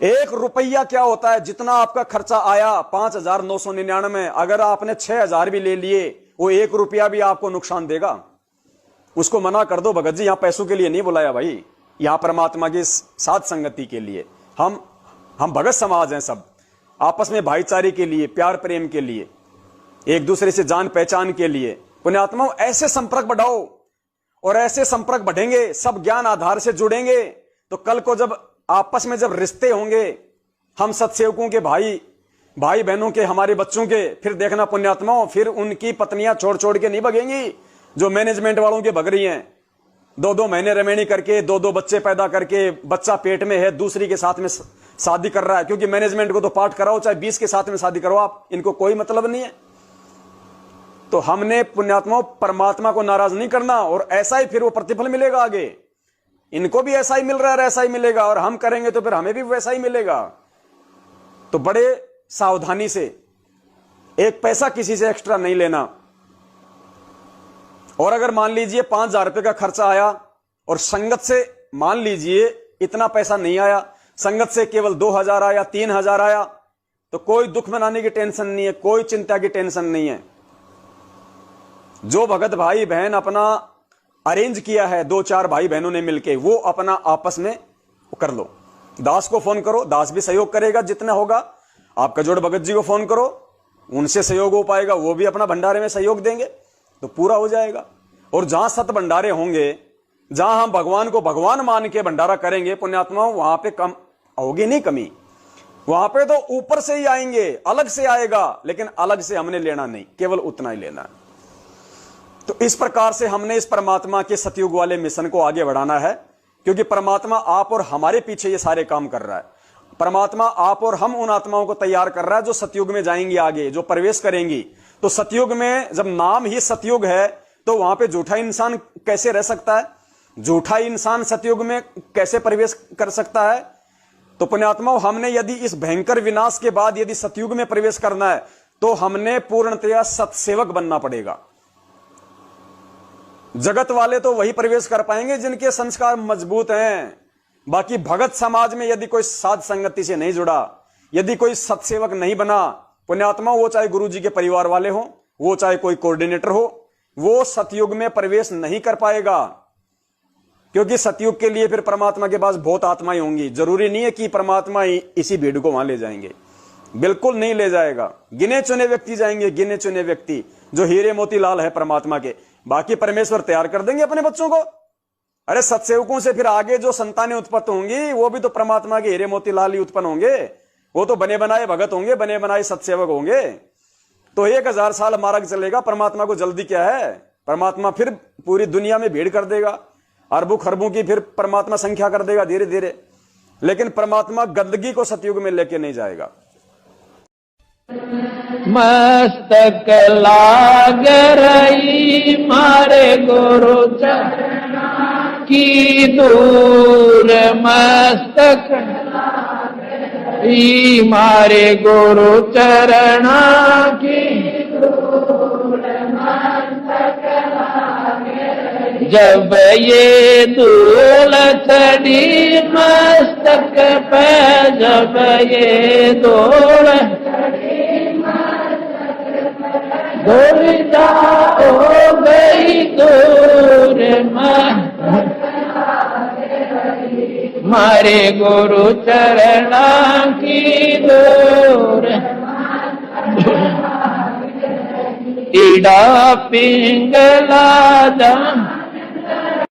S1: 1 रुपया क्या होता है, जितना आपका खर्चा आया 5,999, अगर आपने 6,000 भी ले लिए, वो 1 रुपया भी आपको नुकसान देगा। उसको मना कर दो, भगत जी यहां पैसों के लिए नहीं बुलाया भाई, यहां परमात्मा की साथ संगति के लिए, हम भगत समाज हैं, सब आपस में भाईचारे के लिए, प्यार प्रेम के लिए, एक दूसरे से जान पहचान के लिए। पुण्यात्माओं, ऐसे संपर्क बढ़ाओ, और ऐसे संपर्क बढ़ेंगे, सब ज्ञान आधार से जुड़ेंगे, तो कल को जब आपस में जब रिश्ते होंगे, हम सत्सेवकों के भाई बहनों के, हमारे बच्चों के, फिर देखना पुण्यात्माओं, फिर उनकी पत्नियां छोड़ छोड़ के नहीं भगेंगी, जो मैनेजमेंट वालों के भग रही हैं, 2-2 महीने रमेणी करके, 2-2 बच्चे पैदा करके, बच्चा पेट में है, दूसरी के साथ में शादी कर रहा है, क्योंकि मैनेजमेंट को तो पाठ कराओ, चाहे 20 के साथ में शादी करो, आप इनको कोई मतलब नहीं है। तो हमने पुण्यात्माओं परमात्मा को नाराज नहीं करना, और ऐसा ही फिर वो प्रतिफल मिलेगा आगे, इनको भी ऐसा ही मिल रहा है, ऐसा ही मिलेगा, और हम करेंगे तो फिर हमें भी वैसा ही मिलेगा। तो बड़े सावधानी से, एक पैसा किसी से एक्स्ट्रा नहीं लेना। और अगर मान लीजिए 5,000 रुपए का खर्चा आया और संगत से मान लीजिए इतना पैसा नहीं आया, संगत से केवल 2,000 आया, 3,000 आया, तो कोई दुख मनाने की टेंशन नहीं है, कोई चिंता की टेंशन नहीं है। जो भगत भाई बहन अपना अरेंज किया है, 2-4 भाई बहनों ने मिलके, वो अपना आपस में कर लो। दास को फोन करो, दास भी सहयोग करेगा जितना होगा। आपका जोड़ भगत जी को फोन करो, उनसे सहयोग हो पाएगा, वो भी अपना भंडारे में सहयोग देंगे, तो पूरा हो जाएगा। और जहां सत भंडारे होंगे, जहां हम भगवान को भगवान मान के भंडारा करेंगे पुण्यात्माओं, वहां पे कम होगी नहीं कमी, वहां पे तो ऊपर से ही आएंगे, अलग से आएगा, लेकिन अलग से हमने लेना नहीं, केवल उतना ही लेना है। तो इस प्रकार से हमने इस परमात्मा के सतयुग वाले मिशन को आगे बढ़ाना है, क्योंकि परमात्मा आप और हमारे पीछे ये सारे काम कर रहा है। परमात्मा आप और हम उन आत्माओं को तैयार कर रहा है जो सतयुग में जाएंगी, आगे जो प्रवेश करेंगी। तो सतयुग में जब नाम ही सतयुग है, तो वहां पे झूठा इंसान कैसे रह सकता है? झूठा इंसान सतयुग में कैसे प्रवेश कर सकता है? तो पुण्यात्माओं, हमने यदि इस भयंकर विनाश के बाद यदि सतयुग में प्रवेश करना है, तो हमने पूर्णतया सतसेवक बनना पड़ेगा। जगत वाले तो वही प्रवेश कर पाएंगे जिनके संस्कार मजबूत हैं। बाकी भगत समाज में यदि कोई साध संगति से नहीं जुड़ा, यदि कोई सतसेवक नहीं बना, पुण्यात्मा, वो चाहे गुरु जी के परिवार वाले हो, वो चाहे कोई कोऑर्डिनेटर हो, वो सतयुग में प्रवेश नहीं कर पाएगा। क्योंकि सतयुग के लिए फिर परमात्मा के पास बहुत आत्माएं होंगी। जरूरी नहीं है कि परमात्मा इसी भीड़ को वहां ले जाएंगे, बिल्कुल नहीं ले जाएगा। गिने चुने व्यक्ति जाएंगे, गिने चुने व्यक्ति जो हीरे मोती लाल है परमात्मा के। बाकी परमेश्वर तैयार कर देंगे अपने बच्चों को। अरे सतसेवकों से फिर आगे जो संतानें उत्पन्न होंगी, वो भी तो परमात्मा के हीरे मोती लाल ही उत्पन्न होंगे। वो तो बने बनाए भगत होंगे, बने बनाए सतसेवक होंगे। तो 1000 साल मार्ग चलेगा। परमात्मा को जल्दी क्या है? परमात्मा फिर पूरी दुनिया में भीड़ कर देगा, अरबों खरबों की फिर परमात्मा संख्या कर देगा धीरे धीरे। लेकिन परमात्मा गंदगी को सतयुग में लेके नहीं जाएगा।
S2: मस्तक लाग रही मारे गुरु चरण की दूर, मस्तक ई मारे गुरु चरणा की जब ये धूल चढ़ी मस्तक पे, जब ये धूल धूल हो गई दूर मारे गुरु चरणा की दूर ईड़ा पिंगला दम